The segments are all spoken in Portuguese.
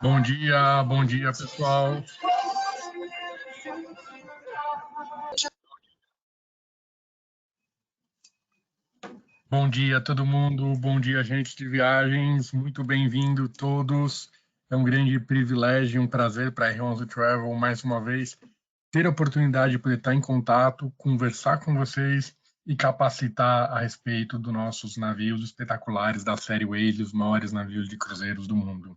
Bom dia, pessoal. Bom dia, todo mundo. Bom dia, gente de viagens. Muito bem-vindo todos. É um grande privilégio, um prazer para a R11 Travel, mais uma vez, ter a oportunidade de poder estar em contato, conversar com vocês e capacitar a respeito dos nossos navios espetaculares da série Whale, os maiores navios de cruzeiros do mundo.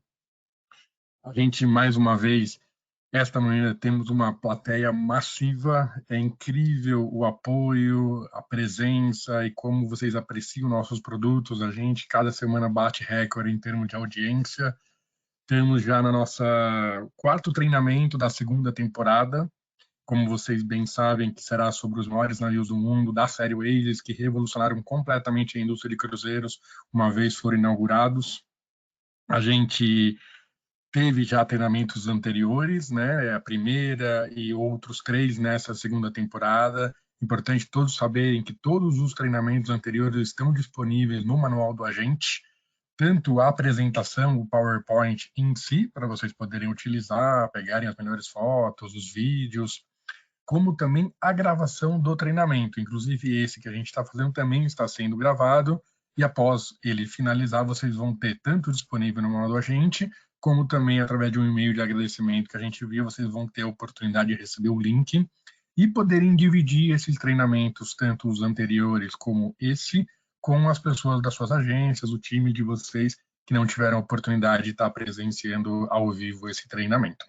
A gente, mais uma vez, esta manhã temos uma plateia massiva, é incrível o apoio, a presença e como vocês apreciam nossos produtos. A gente cada semana bate recorde em termos de audiência. Temos já na nossa quarto treinamento da segunda temporada, como vocês bem sabem, que será sobre os maiores navios do mundo da série Whales, que revolucionaram completamente a indústria de cruzeiros uma vez foram inaugurados. A gente teve já treinamentos anteriores, né? A primeira e outros 3 nessa segunda temporada. Importante todos saberem que todos os treinamentos anteriores estão disponíveis no manual do agente, tanto a apresentação, o PowerPoint em si, para vocês poderem utilizar, pegarem as melhores fotos, os vídeos, como também a gravação do treinamento. Inclusive esse que a gente está fazendo também está sendo gravado e após ele finalizar, vocês vão ter tanto disponível no manual do agente, como também através de um e-mail de agradecimento que a gente viu, vocês vão ter a oportunidade de receber o link e poderem dividir esses treinamentos, tanto os anteriores como esse, com as pessoas das suas agências, o time de vocês que não tiveram a oportunidade de estar presenciando ao vivo esse treinamento.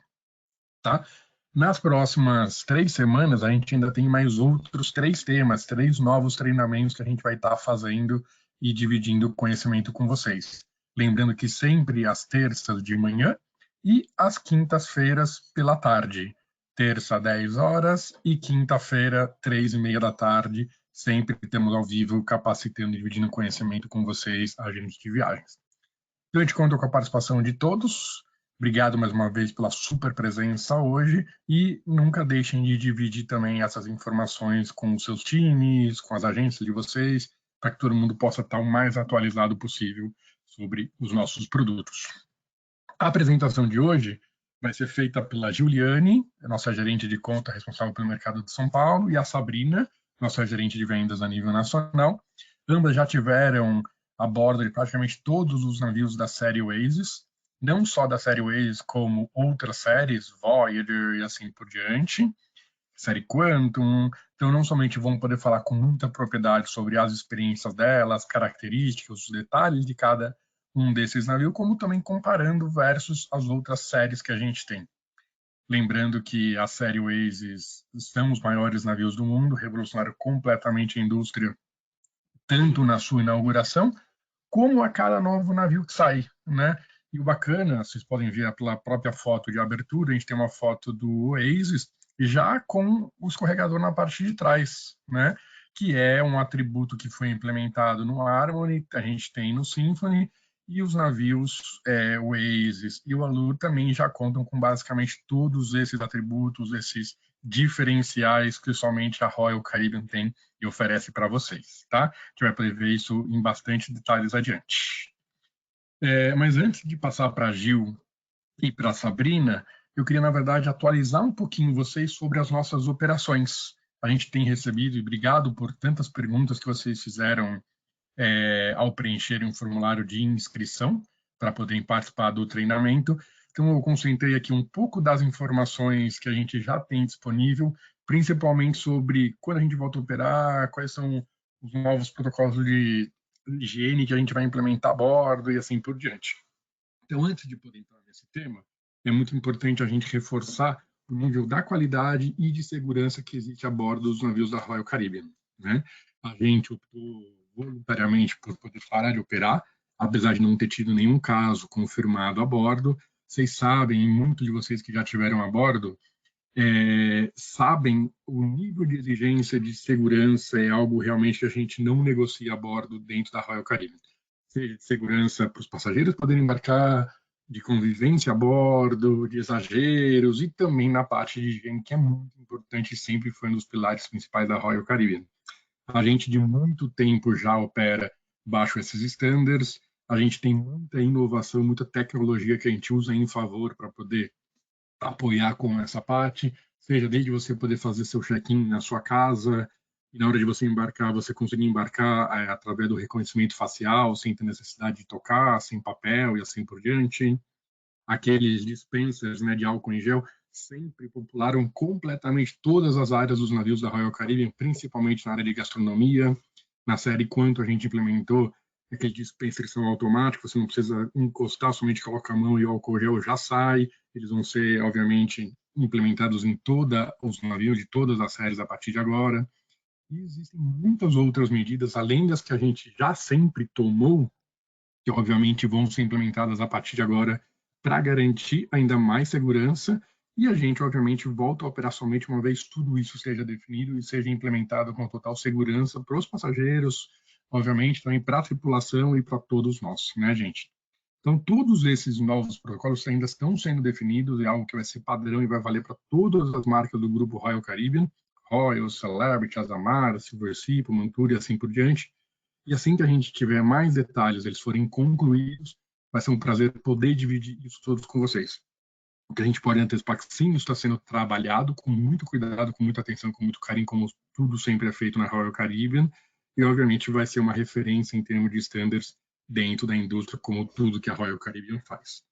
Tá? Nas próximas 3 semanas, a gente ainda tem mais outros 3 temas, 3 novos treinamentos que a gente vai estar fazendo e dividindo conhecimento com vocês. Lembrando que sempre às terças de manhã e às quintas-feiras pela tarde. Terça, 10 horas e quinta-feira, 3:30 da tarde. Sempre temos ao vivo capacitando e dividindo conhecimento com vocês, agentes de viagens. Então, a gente conta com a participação de todos. Obrigado mais uma vez pela super presença hoje e nunca deixem de dividir também essas informações com os seus times, com as agências de vocês, para que todo mundo possa estar o mais atualizado possível sobre os nossos produtos. A apresentação de hoje vai ser feita pela Juliane, nossa gerente de conta responsável pelo mercado de São Paulo, e a Sabrina, nossa gerente de vendas a nível nacional. Ambas já tiveram a bordo de praticamente todos os navios da série Oasis, não só da série Oasis, como outras séries, Voyager e assim por diante, série Quantum. Então, não somente vão poder falar com muita propriedade sobre as experiências delas, as características, os detalhes de cada um desses navios, como também comparando versus as outras séries que a gente tem. Lembrando que a série Oasis são os maiores navios do mundo, revolucionaram completamente a indústria, tanto na sua inauguração, como a cada novo navio que sai, né? E o bacana, vocês podem ver pela própria foto de abertura, a gente tem uma foto do Oasis já com o escorregador na parte de trás, né? Que é um atributo que foi implementado no Harmony, a gente tem no Symphony, e os navios o Oasis e o Allure também já contam com basicamente todos esses atributos, esses diferenciais que somente a Royal Caribbean tem e oferece para vocês, tá? A gente vai poder ver isso em bastante detalhes adiante. Mas antes de passar para a Gil e para a Sabrina, eu queria, na verdade, atualizar um pouquinho vocês sobre as nossas operações. A gente tem recebido, e obrigado por tantas perguntas que vocês fizeram ao preencherem um formulário de inscrição para poderem participar do treinamento. Então, eu concentrei aqui um pouco das informações que a gente já tem disponível, principalmente sobre quando a gente volta a operar, quais são os novos protocolos de higiene que a gente vai implementar a bordo e assim por diante. Então, antes de poder entrar nesse tema, é muito importante a gente reforçar o nível da qualidade e de segurança que existe a bordo dos navios da Royal Caribbean, né? A gente optou voluntariamente por poder parar de operar, apesar de não ter tido nenhum caso confirmado a bordo. Vocês sabem, muitos de vocês que já tiveram a bordo, sabem o nível de exigência de segurança é algo realmente que a gente não negocia a bordo dentro da Royal Caribbean. Seja de segurança para os passageiros poderem embarcar, de convivência a bordo, de exageros e também na parte de higiene, que é muito importante e sempre foi um dos pilares principais da Royal Caribbean. A gente de muito tempo já opera baixo esses standards, A gente tem muita inovação, muita tecnologia que a gente usa em favor para poder apoiar com essa parte, seja desde você poder fazer seu check-in na sua casa, e na hora de você embarcar, você conseguir embarcar através do reconhecimento facial, sem ter necessidade de tocar, sem papel e assim por diante. Aqueles dispensers, né, de álcool em gel sempre popularam completamente todas as áreas dos navios da Royal Caribbean, principalmente na área de gastronomia. Na série Quanto a gente implementou aquele dispenser são automático, você não precisa encostar, somente coloca a mão e o álcool gel já sai. Eles vão ser, obviamente, implementados em todos os navios de todas as séries a partir de agora. E existem muitas outras medidas, além das que a gente já sempre tomou, que obviamente vão ser implementadas a partir de agora para garantir ainda mais segurança, e a gente obviamente volta a operar somente uma vez tudo isso seja definido e seja implementado com total segurança para os passageiros, obviamente também para a tripulação e para todos nós, né, gente? Então, todos esses novos protocolos ainda estão sendo definidos, é algo que vai ser padrão e vai valer para todas as marcas do grupo Royal Caribbean, Royal, Celebrity, Azamara, Silversea, Pumantur e assim por diante. E assim que a gente tiver mais detalhes, eles forem concluídos, vai ser um prazer poder dividir isso todos com vocês. O que a gente pode antecipar que sim, isso está sendo trabalhado com muito cuidado, com muita atenção, com muito carinho, como tudo sempre é feito na Royal Caribbean, e obviamente vai ser uma referência em termos de standards dentro da indústria, como tudo que a Royal Caribbean faz.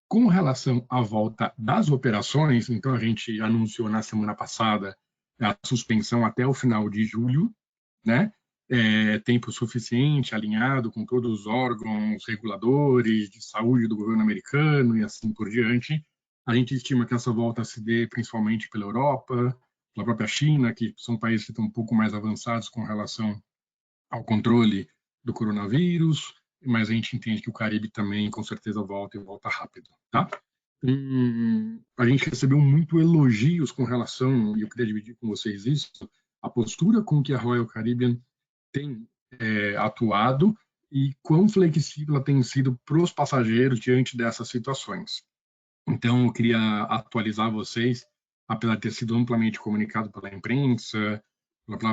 Com relação à volta das operações, então a gente anunciou na semana passada a suspensão até o final de julho, né? Tempo suficiente, alinhado com todos os órgãos reguladores de saúde do governo americano e assim por diante. A gente estima que essa volta se dê principalmente pela Europa, pela própria China, que são países que estão um pouco mais avançados com relação ao controle do coronavírus, mas a gente entende que o Caribe também, com certeza, volta e volta rápido, tá? A gente recebeu muito elogios com relação, e eu queria dividir com vocês isso, a postura com que a Royal Caribbean tem atuado e quão flexível ela tem sido para os passageiros diante dessas situações. Então, eu queria atualizar vocês, apesar de ter sido amplamente comunicado pela imprensa,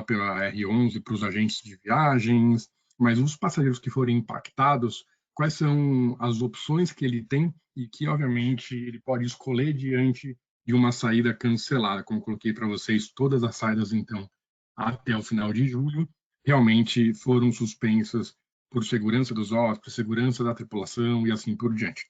pela R11, para os agentes de viagens, mas os passageiros que forem impactados, quais são as opções que ele tem e que, obviamente, ele pode escolher diante de uma saída cancelada. Como coloquei para vocês, todas as saídas, então, até o final de julho, realmente foram suspensas por segurança dos hóspedes, segurança da tripulação e assim por diante.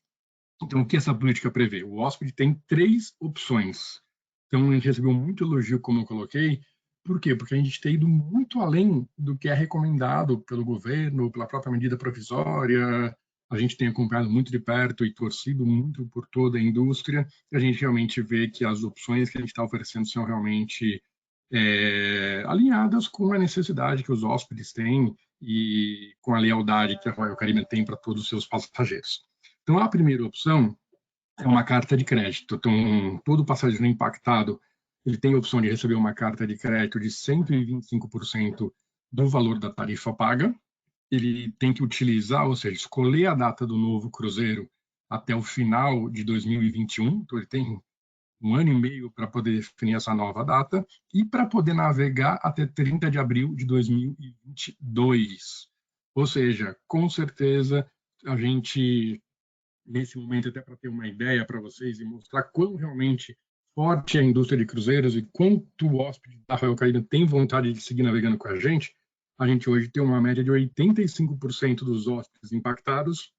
Então, o que essa política prevê? O hóspede tem 3 opções. Então, a gente recebeu muito elogio, como eu coloquei. Por quê? Porque a gente tem ido muito além do que é recomendado pelo governo, pela própria medida provisória. A gente tem acompanhado muito de perto e torcido muito por toda a indústria. A gente realmente vê que as opções que a gente está oferecendo são realmente alinhadas com a necessidade que os hóspedes têm e com a lealdade que a Royal Caribbean tem para todos os seus passageiros. Então, a primeira opção é uma carta de crédito. Então, todo passageiro impactado ele tem a opção de receber uma carta de crédito de 125% do valor da tarifa paga. Ele tem que utilizar, ou seja, escolher a data do novo cruzeiro até o final de 2021. Então, ele tem 1 ano e meio para poder definir essa nova data e para poder navegar até 30 de abril de 2022. Ou seja, com certeza, a gente nesse momento, até para ter uma ideia para vocês e mostrar quão realmente forte é a indústria de cruzeiros e quanto o hóspede da Royal Caribbean tem vontade de seguir navegando com a gente hoje tem uma média de 85% dos hóspedes impactados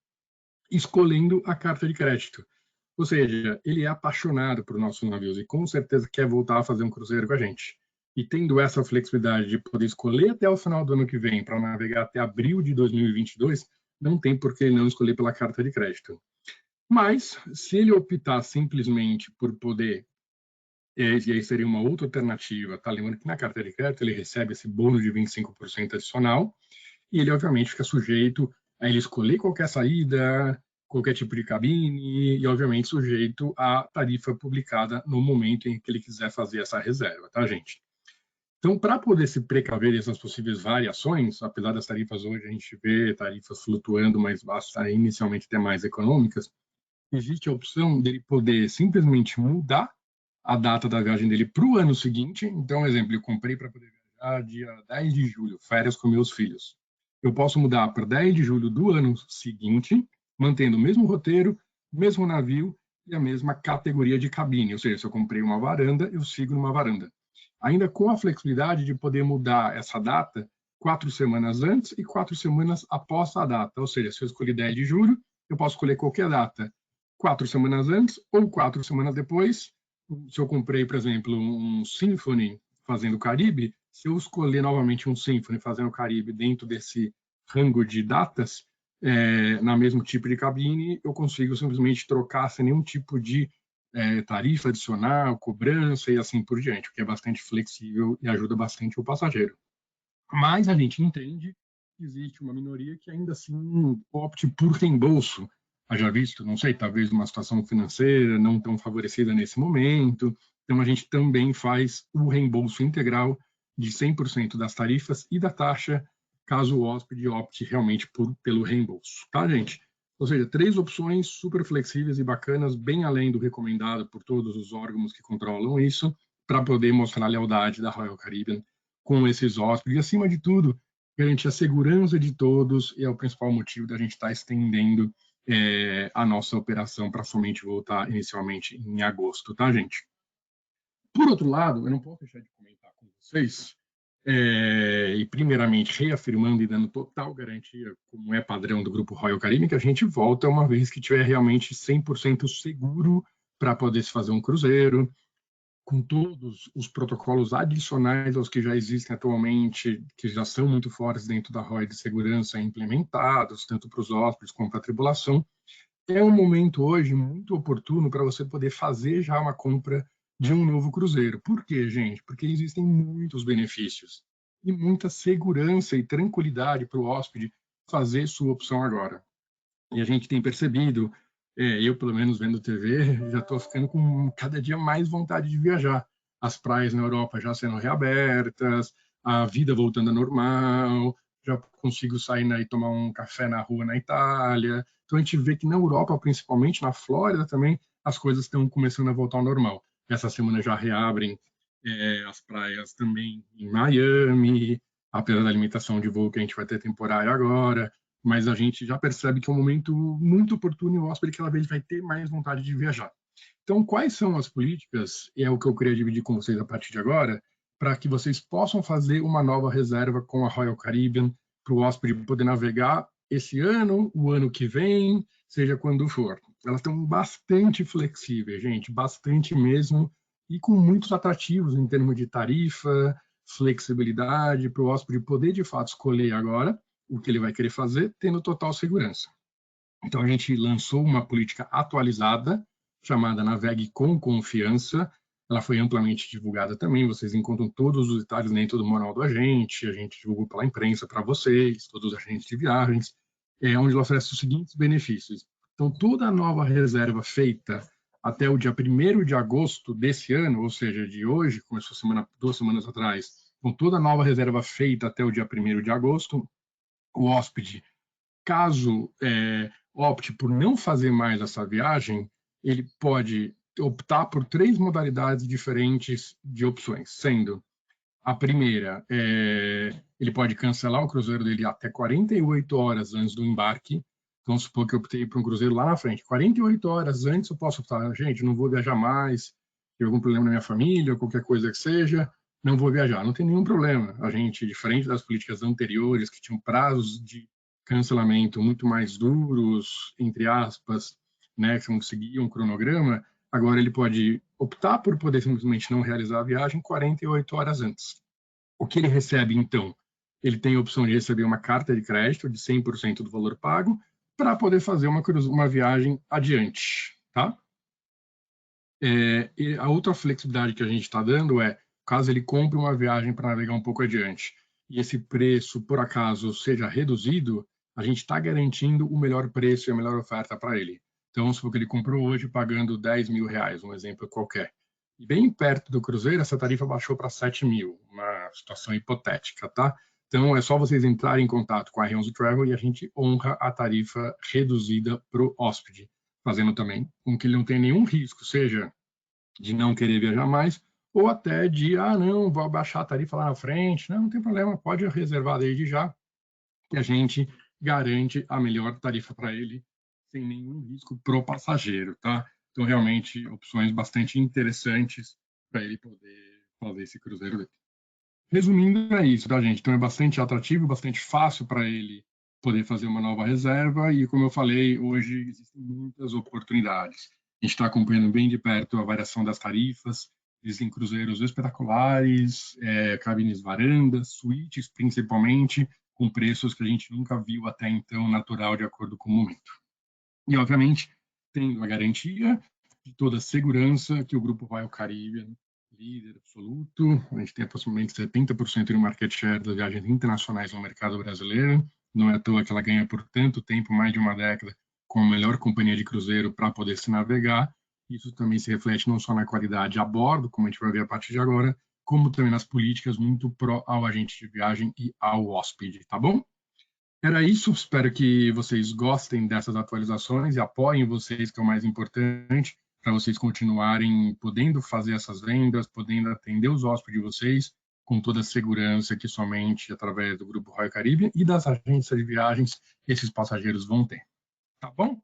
escolhendo a carta de crédito. Ou seja, ele é apaixonado por nossos navios e com certeza quer voltar a fazer um cruzeiro com a gente. E tendo essa flexibilidade de poder escolher até o final do ano que vem para navegar até abril de 2022, não tem por que não escolher pela carta de crédito. Mas, se ele optar simplesmente por poder, e aí seria uma outra alternativa, tá? Lembrando que na carta de crédito ele recebe esse bônus de 25% adicional, e ele obviamente fica sujeito a ele escolher qualquer saída, qualquer tipo de cabine, e obviamente sujeito à tarifa publicada no momento em que ele quiser fazer essa reserva, tá, gente? Então, para poder se precaver dessas possíveis variações, apesar das tarifas hoje a gente vê tarifas flutuando mais baixas, inicialmente até mais econômicas, existe a opção dele poder simplesmente mudar a data da viagem dele para o ano seguinte. Então, exemplo, eu comprei para poder viajar dia 10 de julho, férias com meus filhos. eu posso mudar para 10 de julho do ano seguinte, mantendo o mesmo roteiro, mesmo navio e a mesma categoria de cabine. Ou seja, se eu comprei uma varanda, eu sigo numa varanda. Ainda com a flexibilidade de poder mudar essa data 4 semanas antes e 4 semanas após a data. Ou seja, se eu escolher 10 de julho, eu posso escolher qualquer data 4 semanas antes ou 4 semanas depois. Se eu comprei, por exemplo, um Symphony fazendo Caribe, se eu escolher novamente um Symphony fazendo Caribe dentro desse rango de datas, na mesmo tipo de cabine, eu consigo simplesmente trocar sem nenhum tipo de tarifa adicional, cobrança e assim por diante, o que é bastante flexível e ajuda bastante o passageiro. Mas a gente entende que existe uma minoria que ainda assim opte por reembolso. Haja visto, não sei, talvez uma situação financeira não tão favorecida nesse momento. Então a gente também faz o reembolso integral de 100% das tarifas e da taxa, caso o hóspede opte realmente pelo reembolso, tá, gente? Ou seja, 3 opções super flexíveis e bacanas, bem além do recomendado por todos os órgãos que controlam isso, para poder mostrar a lealdade da Royal Caribbean com esses hóspedes. E, acima de tudo, garantir a segurança de todos e é o principal motivo da gente estar estendendo a nossa operação para somente voltar inicialmente em agosto, tá, gente? Por outro lado, eu não posso deixar de comentar com vocês, e primeiramente reafirmando e dando total garantia, como é padrão do Grupo Royal Caribbean, que a gente volta uma vez que tiver realmente 100% seguro para poder se fazer um cruzeiro, com todos os protocolos adicionais aos que já existem atualmente, que já são muito fortes dentro da ROI de segurança implementados, tanto para os hóspedes como para a tripulação, é um momento hoje muito oportuno para você poder fazer já uma compra de um novo cruzeiro. Por quê, gente? Porque existem muitos benefícios e muita segurança e tranquilidade para o hóspede fazer sua opção agora. E a gente tem percebido, eu pelo menos vendo TV, já estou ficando com cada dia mais vontade de viajar. As praias na Europa já sendo reabertas, a vida voltando ao normal, já consigo sair e tomar um café na rua na Itália. Então a gente vê que na Europa, principalmente na Flórida também, as coisas estão começando a voltar ao normal. Essa semana já reabrem as praias também em Miami, apesar da limitação de voo que a gente vai ter temporária agora, mas a gente já percebe que é um momento muito oportuno e o hóspede cada vez vai ter mais vontade de viajar. Então, quais são as políticas, e é o que eu queria dividir com vocês a partir de agora, para que vocês possam fazer uma nova reserva com a Royal Caribbean, para o hóspede poder navegar esse ano, o ano que vem, seja quando for. Elas estão bastante flexíveis, gente, bastante mesmo, e com muitos atrativos em termos de tarifa, flexibilidade, para o hóspede poder de fato escolher agora o que ele vai querer fazer, tendo total segurança. Então, a gente lançou uma política atualizada, chamada Navegue com Confiança. Ela foi amplamente divulgada também, vocês encontram todos os detalhes dentro do manual do agente, a gente divulgou pela imprensa para vocês, todos os agentes de viagens, onde ela oferece os seguintes benefícios. Então, toda nova reserva feita até o dia 1º de agosto desse ano, ou seja, de hoje, começou 2 semanas atrás, com toda nova reserva feita até o dia 1º de agosto, o hóspede, caso opte por não fazer mais essa viagem, ele pode optar por 3 modalidades diferentes de opções, sendo a primeira, ele pode cancelar o cruzeiro dele até 48 horas antes do embarque. Vamos supor que eu optei por um cruzeiro lá na frente. 48 horas antes eu posso optar, gente, não vou viajar mais, tem algum problema na minha família, ou qualquer coisa que seja, não vou viajar. Não tem nenhum problema. A gente, diferente das políticas anteriores, que tinham prazos de cancelamento muito mais duros, entre aspas, né, que não seguiam um cronograma, agora ele pode optar por poder simplesmente não realizar a viagem 48 horas antes. O que ele recebe, então? Ele tem a opção de receber uma carta de crédito de 100% do valor pago para poder fazer uma viagem adiante, tá? E a outra flexibilidade que a gente está dando é, caso ele compre uma viagem para navegar um pouco adiante e esse preço, por acaso, seja reduzido, a gente está garantindo o melhor preço e a melhor oferta para ele. Então, vamos supor que ele comprou hoje pagando R$10.000, um exemplo qualquer. E bem perto do cruzeiro, essa tarifa baixou para 7.000, uma situação hipotética, tá? Então, é só vocês entrarem em contato com a R11 Travel e a gente honra a tarifa reduzida para o hóspede, fazendo também com que ele não tenha nenhum risco, seja de não querer viajar mais, ou até de, não, vou abaixar a tarifa lá na frente. Não tem problema, pode reservar desde já, que a gente garante a melhor tarifa para ele, sem nenhum risco pro passageiro, tá? Então, realmente, opções bastante interessantes para ele poder fazer esse cruzeiro dele. Resumindo, é isso, tá, gente? Então, é bastante atrativo, bastante fácil para ele poder fazer uma nova reserva e, como eu falei, hoje existem muitas oportunidades. A gente está acompanhando bem de perto a variação das tarifas, existem cruzeiros espetaculares, cabines varandas, suítes principalmente, com preços que a gente nunca viu até então, natural, de acordo com o momento. E, obviamente, tendo a garantia de toda a segurança que o Grupo Royal Caribbean, líder absoluto, a gente tem aproximadamente 70% do market share das viagens internacionais no mercado brasileiro, não é à toa que ela ganha por tanto tempo, mais de uma década, como a melhor companhia de cruzeiro para poder se navegar. Isso também se reflete não só na qualidade a bordo, como a gente vai ver a partir de agora, como também nas políticas muito pró ao agente de viagem e ao hóspede, tá bom? Era isso, espero que vocês gostem dessas atualizações e apoiem vocês, que é o mais importante, para vocês continuarem podendo fazer essas vendas, podendo atender os hóspedes de vocês com toda a segurança que somente através do Grupo Royal Caribbean e das agências de viagens esses passageiros vão ter. Tá bom?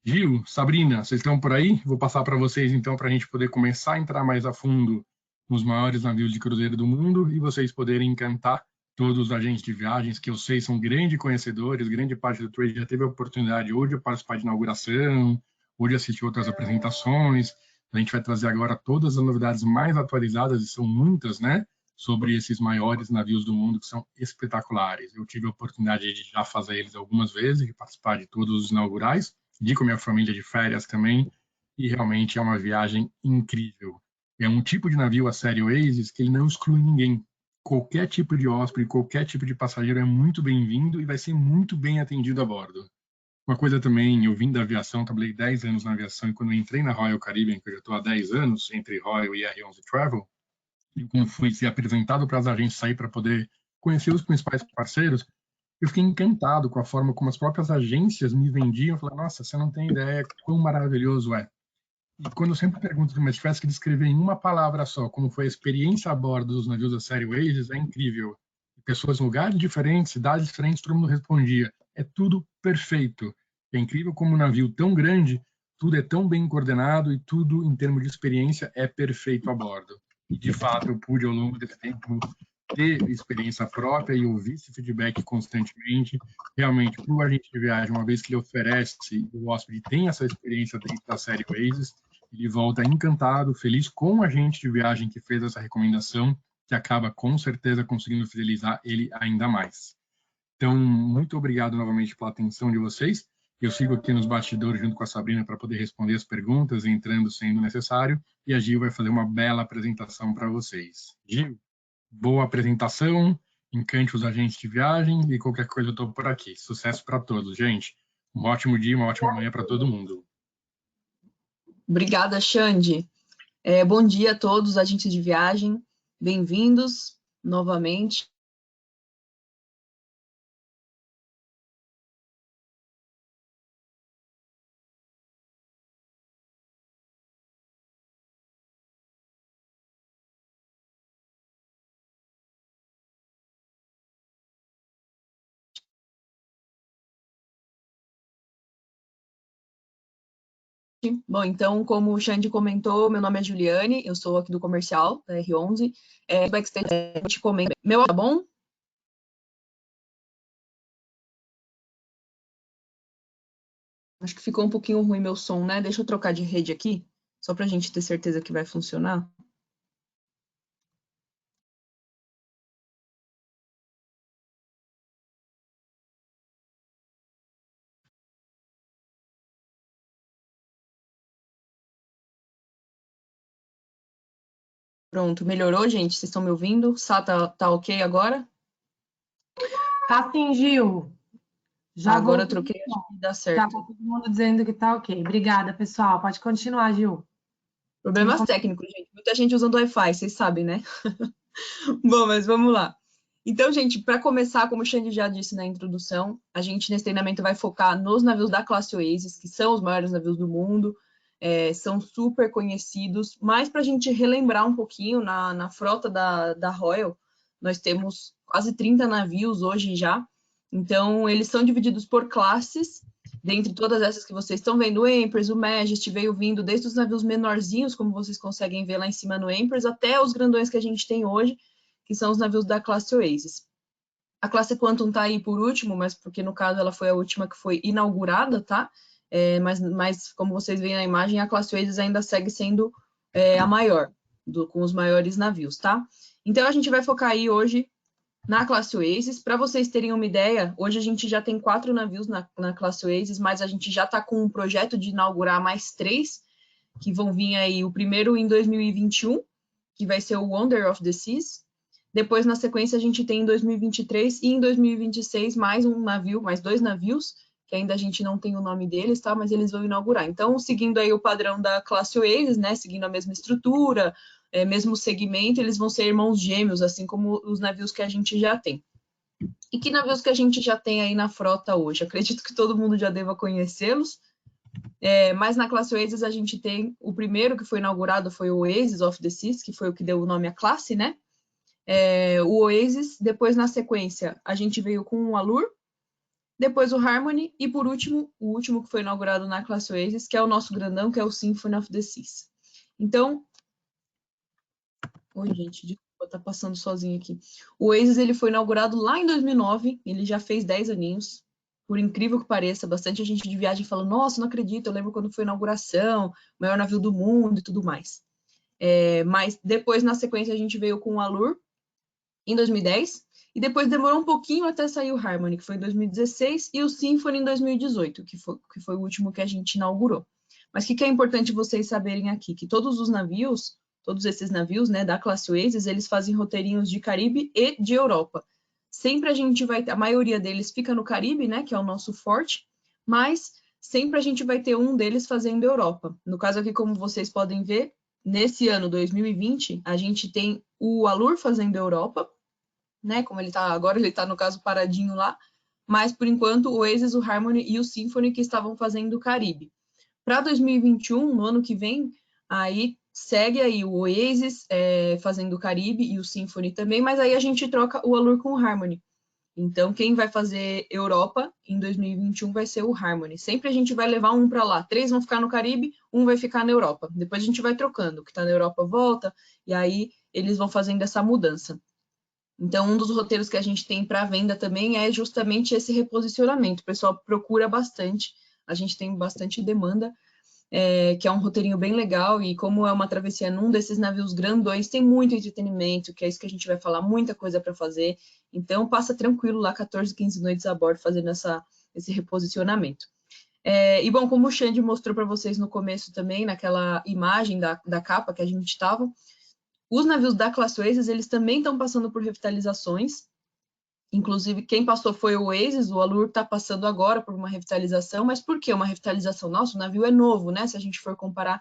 Gil, Sabrina, vocês estão por aí? Vou passar para vocês então para a gente poder começar a entrar mais a fundo nos maiores navios de cruzeiro do mundo e vocês poderem encantar todos os agentes de viagens, que eu sei são grandes conhecedores, grande parte do trade já teve a oportunidade hoje de participar de inauguração, hoje assistir outras apresentações. A gente vai trazer agora todas as novidades mais atualizadas, e são muitas, né? Sobre esses maiores navios do mundo que são espetaculares. Eu tive a oportunidade de já fazer eles algumas vezes, de participar de todos os inaugurais, de ir com a minha família de férias também, e realmente é uma viagem incrível. É um tipo de navio, a série Oasis, que ele não exclui ninguém. Qualquer tipo de hóspede, qualquer tipo de passageiro é muito bem-vindo e vai ser muito bem atendido a bordo. Uma coisa também, eu vim da aviação, trabalhei 10 anos na aviação, e quando eu entrei na Royal Caribbean, que eu já estou há 10 anos, entre Royal e R11 Travel, e quando fui ser apresentado para as agências sair para poder conhecer os principais parceiros, eu fiquei encantado com a forma como as próprias agências me vendiam. Eu falei, nossa, você não tem ideia quão maravilhoso é. E quando eu sempre pergunto, mas tivesse que descrever em uma palavra só como foi a experiência a bordo dos navios da série Oasis, é incrível. Pessoas em lugares diferentes, cidades diferentes, todo mundo respondia. É tudo perfeito. É incrível como um navio tão grande, tudo é tão bem coordenado e tudo, em termos de experiência, é perfeito a bordo. E, de fato, eu pude, ao longo desse tempo, ter experiência própria e ouvir esse feedback constantemente. Realmente, para o agente de viagem, uma vez que ele oferece, o hóspede tem essa experiência dentro da série Oasis, ele volta encantado, feliz com o agente de viagem que fez essa recomendação, que acaba com certeza conseguindo fidelizar ele ainda mais. Então, muito obrigado novamente pela atenção de vocês. Eu sigo aqui nos bastidores junto com a Sabrina para poder responder as perguntas, entrando sendo necessário, e a Gil vai fazer uma bela apresentação para vocês. Gil, boa apresentação, encante os agentes de viagem e qualquer coisa eu estou por aqui. Sucesso para todos, gente. Um ótimo dia, uma ótima manhã para todo mundo. Obrigada, Xande. Bom dia a todos, agentes de viagem. Bem-vindos novamente. Bom, então, como o Xande comentou, meu nome é Juliane, eu sou aqui do comercial, da R11. Backstage, eu te comento. Meu, tá bom? Acho que ficou um pouquinho ruim meu som, né? Deixa eu trocar de rede aqui, só para a gente ter certeza que vai funcionar. Pronto, melhorou, gente? Vocês estão me ouvindo? Sá, tá ok agora? Tá sim, Gil. Já agora eu troquei, acho que dá certo. Já tá todo mundo dizendo que tá ok. Obrigada, pessoal. Pode continuar, Gil. Problemas técnicos, gente. Muita gente usando Wi-Fi, vocês sabem, né? Bom, mas vamos lá. Então, gente, para começar, como o Xande já disse na introdução, a gente nesse treinamento vai focar nos navios da classe Oasis, que são os maiores navios do mundo, são super conhecidos, mas para a gente relembrar um pouquinho, na frota da Royal, nós temos quase 30 navios hoje já, Então, eles são divididos por classes, dentre todas essas que vocês estão vendo, o Empress, o Majesty, veio vindo desde os navios menorzinhos, como vocês conseguem ver lá em cima no Empress, até os grandões que a gente tem hoje, que são os navios da classe Oasis. A classe Quantum está aí por último, mas porque no caso ela foi a última que foi inaugurada, tá? Mas como vocês veem na imagem, a classe Oasis ainda segue sendo a maior, com os maiores navios, tá? Então a gente vai focar aí hoje na classe Oasis. Para vocês terem uma ideia, hoje a gente já tem 4 navios na classe Oasis, mas a gente já está com um projeto de inaugurar mais 3, que vão vir aí, o primeiro em 2021, que vai ser o Wonder of the Seas. Depois, na sequência, a gente tem em 2023 e em 2026 mais 2 navios, que ainda a gente não tem o nome deles, tá? Mas eles vão inaugurar. Então, seguindo aí o padrão da classe Oasis, né? Seguindo a mesma estrutura, mesmo segmento, eles vão ser irmãos gêmeos, assim como os navios que a gente já tem. E que navios que a gente já tem aí na frota hoje? Acredito que todo mundo já deva conhecê-los, mas na classe Oasis a gente tem o primeiro que foi inaugurado, foi o Oasis of the Seas, que foi o que deu o nome à classe, né? O Oasis, depois na sequência a gente veio com o Allure, depois o Harmony e por último, o último que foi inaugurado na classe Oasis, que é o nosso grandão, que é o Symphony of the Seas. Então, oi gente, desculpa, tá passando sozinho aqui. O Oasis ele foi inaugurado lá em 2009, ele já fez 10 aninhos, por incrível que pareça, bastante gente de viagem fala, nossa, não acredito, eu lembro quando foi a inauguração, maior navio do mundo e tudo mais. Mas depois na sequência a gente veio com o Allure, em 2010, e depois demorou um pouquinho até sair o Harmony, que foi em 2016, e o Symphony em 2018, que foi o último que a gente inaugurou. Mas o que é importante vocês saberem aqui? Que todos esses navios, né, da classe Oasis, eles fazem roteirinhos de Caribe e de Europa. Sempre a gente a maioria deles fica no Caribe, né, que é o nosso forte, mas sempre a gente vai ter um deles fazendo Europa. No caso aqui, como vocês podem ver, nesse ano 2020, a gente tem o Allure fazendo Europa, né? Como ele tá agora, ele tá no caso paradinho lá, mas por enquanto o Oasis, o Harmony e o Symphony que estavam fazendo o Caribe. Para 2021, no ano que vem, aí segue aí o Oasis fazendo o Caribe e o Symphony também, mas aí a gente troca o Allure com o Harmony. Então, quem vai fazer Europa em 2021 vai ser o Harmony. Sempre a gente vai levar um para lá. 3 vão ficar no Caribe, um vai ficar na Europa. Depois a gente vai trocando. O que está na Europa volta, e aí eles vão fazendo essa mudança. Então, um dos roteiros que a gente tem para venda também é justamente esse reposicionamento. O pessoal procura bastante, a gente tem bastante demanda, que é um roteirinho bem legal, e como é uma travessia num desses navios grandões, tem muito entretenimento, que é isso que a gente vai falar, muita coisa para fazer. Então, passa tranquilo lá 14, 15 noites a bordo fazendo esse reposicionamento. E, bom, como o Xande mostrou para vocês no começo também, naquela imagem da capa que a gente estava, os navios da classe Oasis, eles também estão passando por revitalizações. Inclusive, quem passou foi o Oasis, o Allure está passando agora por uma revitalização, mas por que uma revitalização? Nossa, o navio é novo, né? Se a gente for comparar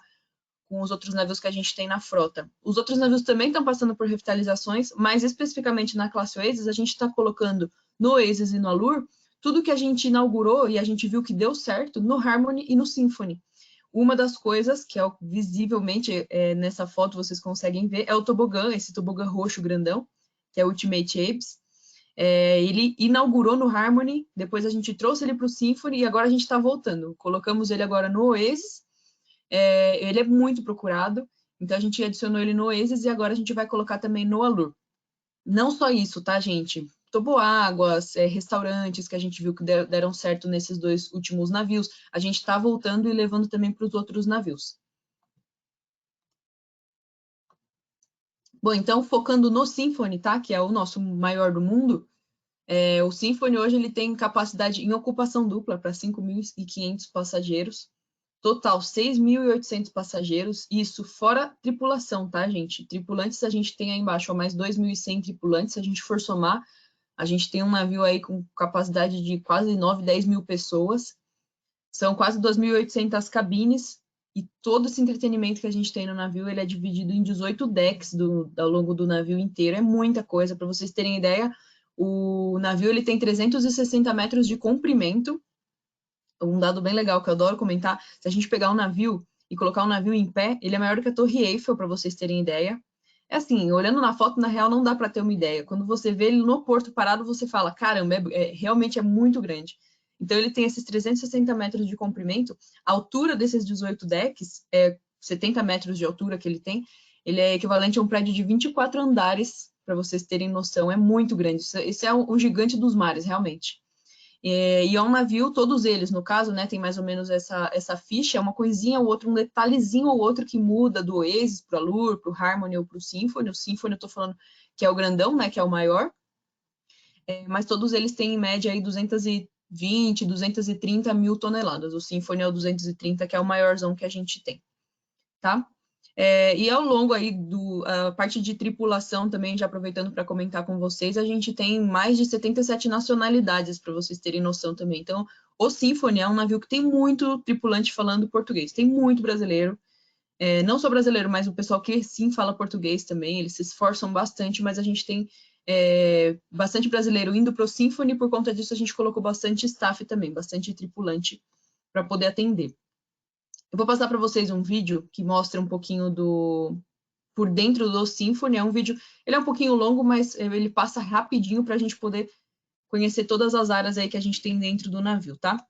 com os outros navios que a gente tem na frota. Os outros navios também estão passando por revitalizações, mas especificamente na classe Oasis, a gente está colocando no Oasis e no Allure tudo que a gente inaugurou e a gente viu que deu certo no Harmony e no Symphony. Uma das coisas que é visivelmente nessa foto vocês conseguem ver é o tobogã, esse tobogã roxo grandão, que é o Ultimate Apes. Ele inaugurou no Harmony, depois a gente trouxe ele para o Symphony e agora a gente está voltando. Colocamos ele agora no Oasis, ele é muito procurado, então a gente adicionou ele no Oasis e agora a gente vai colocar também no Allure. Não só isso, tá, gente? Toboáguas, restaurantes que a gente viu que deram certo nesses 2 últimos navios, a gente está voltando e levando também para os outros navios. Bom, então, focando no Symphony, tá? Que é o nosso maior do mundo, o Symphony hoje ele tem capacidade em ocupação dupla para 5.500 passageiros, total 6.800 passageiros, isso fora tripulação, tá, gente? Tripulantes a gente tem aí embaixo, mais 2.100 tripulantes, se a gente for somar, a gente tem um navio aí com capacidade de quase 9, 10 mil pessoas, são quase 2.800 cabines, e todo esse entretenimento que a gente tem no navio, ele é dividido em 18 decks ao longo do navio inteiro, é muita coisa, para vocês terem ideia, o navio ele tem 360 metros de comprimento, um dado bem legal que eu adoro comentar, se a gente pegar um navio e colocar um navio em pé, ele é maior que a Torre Eiffel, para vocês terem ideia. É assim, olhando na foto, na real, não dá para ter uma ideia. Quando você vê ele no porto parado, você fala, caramba, realmente é muito grande. Então, ele tem esses 360 metros de comprimento. A altura desses 18 decks, 70 metros de altura que ele é equivalente a um prédio de 24 andares, para vocês terem noção. É muito grande. Esse é o gigante dos mares, realmente. E é um navio, todos eles, no caso, né, tem mais ou menos essa ficha, é uma coisinha ou outra, um detalhezinho ou outro que muda do Oasis para o Allure, para o Harmony ou para o Symphony. O Symphony eu tô falando que é o grandão, né, que é o maior. Mas todos eles têm, em média, aí 220, 230 mil toneladas. O Symphony é o 230, que é o maiorzão que a gente tem, tá? E ao longo aí a parte de tripulação também, já aproveitando para comentar com vocês, a gente tem mais de 77 nacionalidades, para vocês terem noção também. Então, o Symphony é um navio que tem muito tripulante falando português, tem muito brasileiro, não só brasileiro, mas o pessoal que sim fala português também, eles se esforçam bastante, mas a gente tem bastante brasileiro indo para o Symphony, por conta disso a gente colocou bastante staff também, bastante tripulante para poder atender. Eu vou passar para vocês um vídeo que mostra um pouquinho por dentro do Symphony. É um vídeo, ele é um pouquinho longo, mas ele passa rapidinho para a gente poder conhecer todas as áreas aí que a gente tem dentro do navio, tá?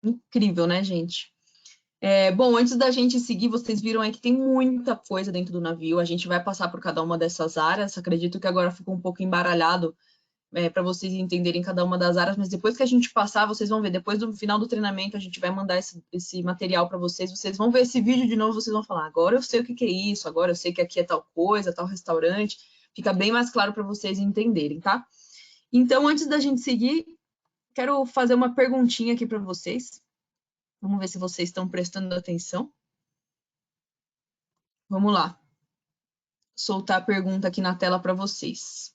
Incrível, né, gente? Bom, antes da gente seguir, vocês viram aí que tem muita coisa dentro do navio. A gente vai passar por cada uma dessas áreas. Acredito que agora ficou um pouco embaralhado para vocês entenderem cada uma das áreas, mas depois que a gente passar, vocês vão ver. Depois do final do treinamento, a gente vai mandar esse material para vocês. Vocês vão ver esse vídeo de novo, vocês vão falar, agora eu sei o que é isso, agora eu sei que aqui é tal coisa, tal restaurante. Fica bem mais claro para vocês entenderem, tá? Então, antes da gente seguir, quero fazer uma perguntinha aqui para vocês. Vamos ver se vocês estão prestando atenção. Vamos lá. Soltar a pergunta aqui na tela para vocês.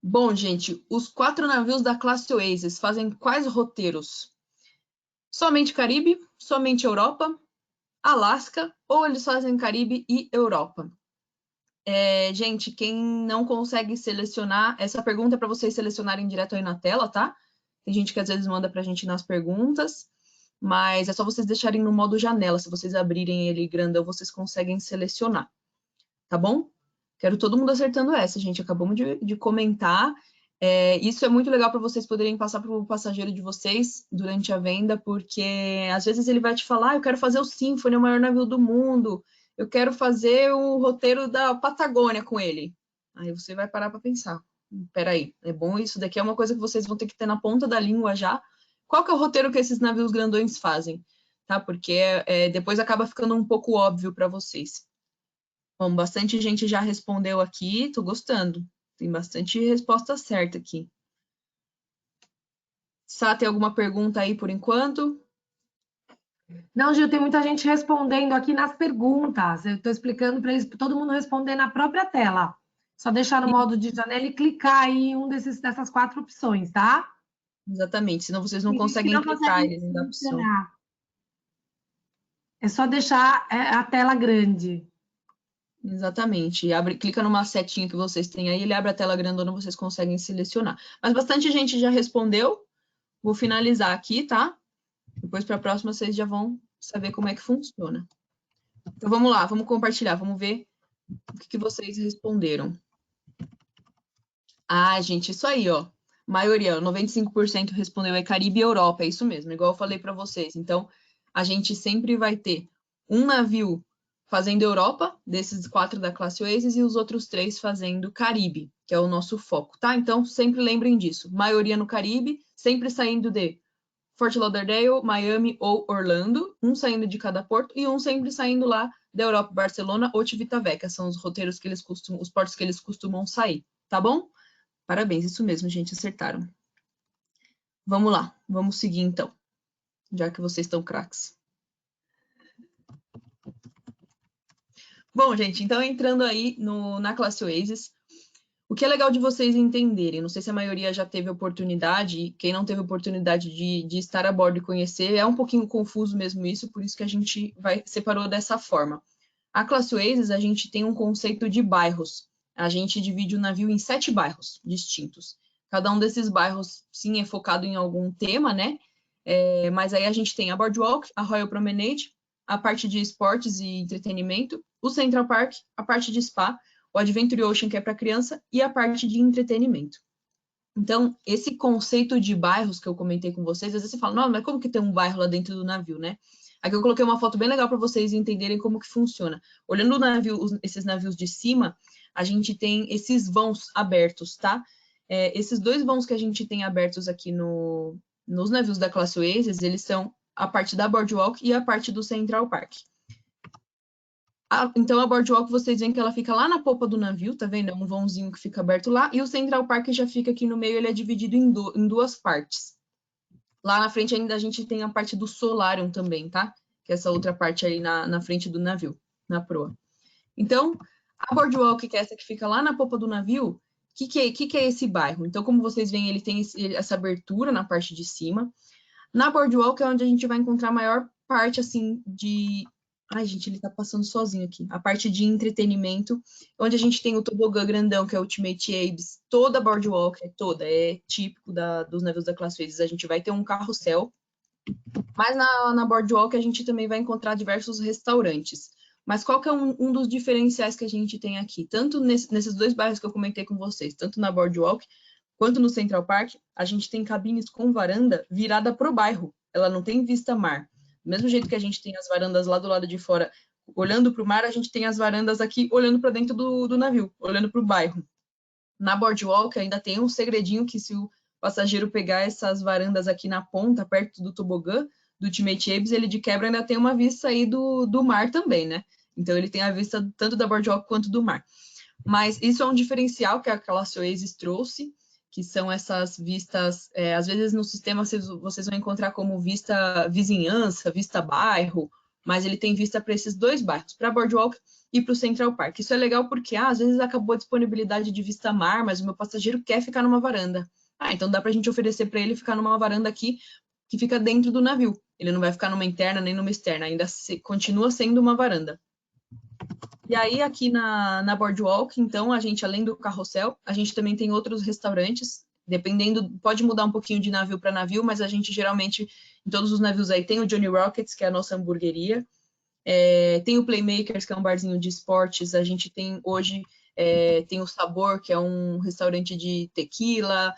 Bom, gente, os 4 navios da classe Oasis fazem quais roteiros? Somente Caribe, somente Europa, Alasca, ou eles fazem Caribe e Europa? Gente, quem não consegue selecionar, essa pergunta é para vocês selecionarem direto aí na tela, tá? Tem gente que às vezes manda para a gente nas perguntas, mas é só vocês deixarem no modo janela. Se vocês abrirem ele grandão, vocês conseguem selecionar, tá bom? Quero todo mundo acertando essa, gente. Acabamos de comentar. Isso é muito legal para vocês poderem passar para o passageiro de vocês durante a venda, porque às vezes ele vai te falar, eu quero fazer o Symphony, o maior navio do mundo, eu quero fazer o roteiro da Patagônia com ele. Aí você vai parar para pensar, peraí, é bom isso daqui é uma coisa que vocês vão ter que ter na ponta da língua já. Qual que é o roteiro que esses navios grandões fazem? Tá? Porque depois acaba ficando um pouco óbvio para vocês. Bom, bastante gente já respondeu aqui, tô gostando. Tem bastante resposta certa aqui. Sá, tem alguma pergunta aí por enquanto? Não, Gil, tem muita gente respondendo aqui nas perguntas. Eu estou explicando para eles, todo mundo responder na própria tela. Só deixar no modo de janela e clicar aí em dessas 4 opções, tá? Exatamente, senão vocês não Tem gente que conseguem não clicar, consegue ele não dá opção. selecionar. É só deixar a tela grande. Exatamente. Abre, clica numa setinha que vocês têm aí, ele abre a tela grandona, vocês conseguem selecionar. Mas bastante gente já respondeu. Vou finalizar aqui, tá? Depois para a próxima vocês já vão saber como é que funciona. Então vamos lá, vamos compartilhar, vamos ver o que vocês responderam. Ah, gente, isso aí, ó. Maioria, 95% respondeu é Caribe e Europa, é isso mesmo, igual eu falei para vocês. Então, a gente sempre vai ter um navio fazendo Europa, desses 4 da classe Oasis, e os outros 3 fazendo Caribe, que é o nosso foco, tá? Então, sempre lembrem disso. Maioria no Caribe, sempre saindo de Fort Lauderdale, Miami ou Orlando, um saindo de cada porto e um sempre saindo lá da Europa, Barcelona ou Civitavecchia, são os roteiros que eles costumam, os portos que eles costumam sair, tá bom? Parabéns, isso mesmo, gente, acertaram. Vamos lá, vamos seguir então, já que vocês estão craques. Bom, gente, então entrando aí na classe Oasis, o que é legal de vocês entenderem, não sei se a maioria já teve oportunidade, quem não teve oportunidade de estar a bordo e conhecer, é um pouquinho confuso mesmo isso, por isso que a gente separou dessa forma. A classe Oasis, a gente tem um conceito de bairros. A gente divide o navio em 7 bairros distintos. Cada um desses bairros, sim, é focado em algum tema, né? Mas aí a gente tem a Boardwalk, a Royal Promenade, a parte de esportes e entretenimento, o Central Park, a parte de spa, o Adventure Ocean, que é para criança, e a parte de entretenimento. Então, esse conceito de bairros que eu comentei com vocês, às vezes você fala, não, mas como que tem um bairro lá dentro do navio, né? Aqui eu coloquei uma foto bem legal para vocês entenderem como que funciona. Olhando o navio, esses navios de cima, a gente tem esses vãos abertos, tá? Esses 2 vãos que a gente tem abertos aqui nos navios da classe Oasis, eles são a parte da Boardwalk e a parte do Central Park. Então, a Boardwalk, vocês veem que ela fica lá na popa do navio, tá vendo? É um vãozinho que fica aberto lá. E o Central Park já fica aqui no meio, ele é dividido em 2 partes. Lá na frente ainda a gente tem a parte do Solarium também, tá? Que é essa outra parte aí na frente do navio, na proa. Então, a Boardwalk, que é essa que fica lá na popa do navio, o que é esse bairro? Então, como vocês veem, ele tem essa abertura na parte de cima. Na Boardwalk é onde a gente vai encontrar a maior parte, assim, de... Ai, gente, ele tá passando sozinho aqui. A parte de entretenimento, onde a gente tem o tobogã grandão, que é o Ultimate Abyss. Toda a Boardwalk, é típico dos navios da classe Oasis. A gente vai ter um carrossel. Mas na Boardwalk a gente também vai encontrar diversos restaurantes. Mas qual que é um dos diferenciais que a gente tem aqui? Tanto nesses 2 bairros que eu comentei com vocês, tanto na Boardwalk quanto no Central Park, a gente tem cabines com varanda virada para o bairro. Ela não tem vista mar. Do mesmo jeito que a gente tem as varandas lá do lado de fora olhando para o mar, a gente tem as varandas aqui olhando para dentro do navio, olhando para o bairro. Na Boardwalk ainda tem um segredinho que se o passageiro pegar essas varandas aqui na ponta, perto do tobogã, do Ultimate Abyss, ele de quebra ainda tem uma vista aí do mar também, né? Então ele tem a vista tanto da Boardwalk quanto do mar. Mas isso é um diferencial que a classe Oasis trouxe, que são essas vistas, às vezes no sistema vocês vão encontrar como vista vizinhança, vista bairro, mas ele tem vista para esses 2 bairros, para a Boardwalk e para o Central Park. Isso é legal porque, às vezes acabou a disponibilidade de vista mar, mas o meu passageiro quer ficar numa varanda. Então dá para a gente oferecer para ele ficar numa varanda aqui que fica dentro do navio. Ele não vai ficar numa interna nem numa externa, ainda continua sendo uma varanda. E aí, aqui na Boardwalk, então, a gente, além do carrossel, a gente também tem outros restaurantes, dependendo, pode mudar um pouquinho de navio para navio, mas a gente geralmente, em todos os navios aí, tem o Johnny Rockets, que é a nossa hamburgueria, tem o Playmakers, que é um barzinho de esportes, a gente tem hoje, tem o Sabor, que é um restaurante de tequila,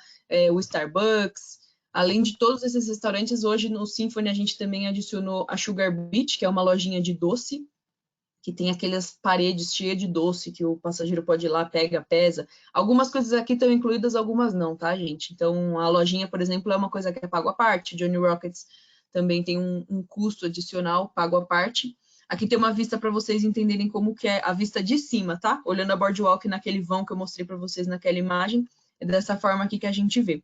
o Starbucks, além de todos esses restaurantes, hoje no Symphony a gente também adicionou a Sugar Beach, que é uma lojinha de doce, que tem aquelas paredes cheias de doce que o passageiro pode ir lá, pega, pesa. Algumas coisas aqui estão incluídas, algumas não, tá, gente? Então, a lojinha, por exemplo, é uma coisa que é pago à parte. Johnny Rockets também tem um custo adicional pago à parte. Aqui tem uma vista para vocês entenderem como que é a vista de cima, tá? Olhando a Boardwalk naquele vão que eu mostrei para vocês naquela imagem, é dessa forma aqui que a gente vê.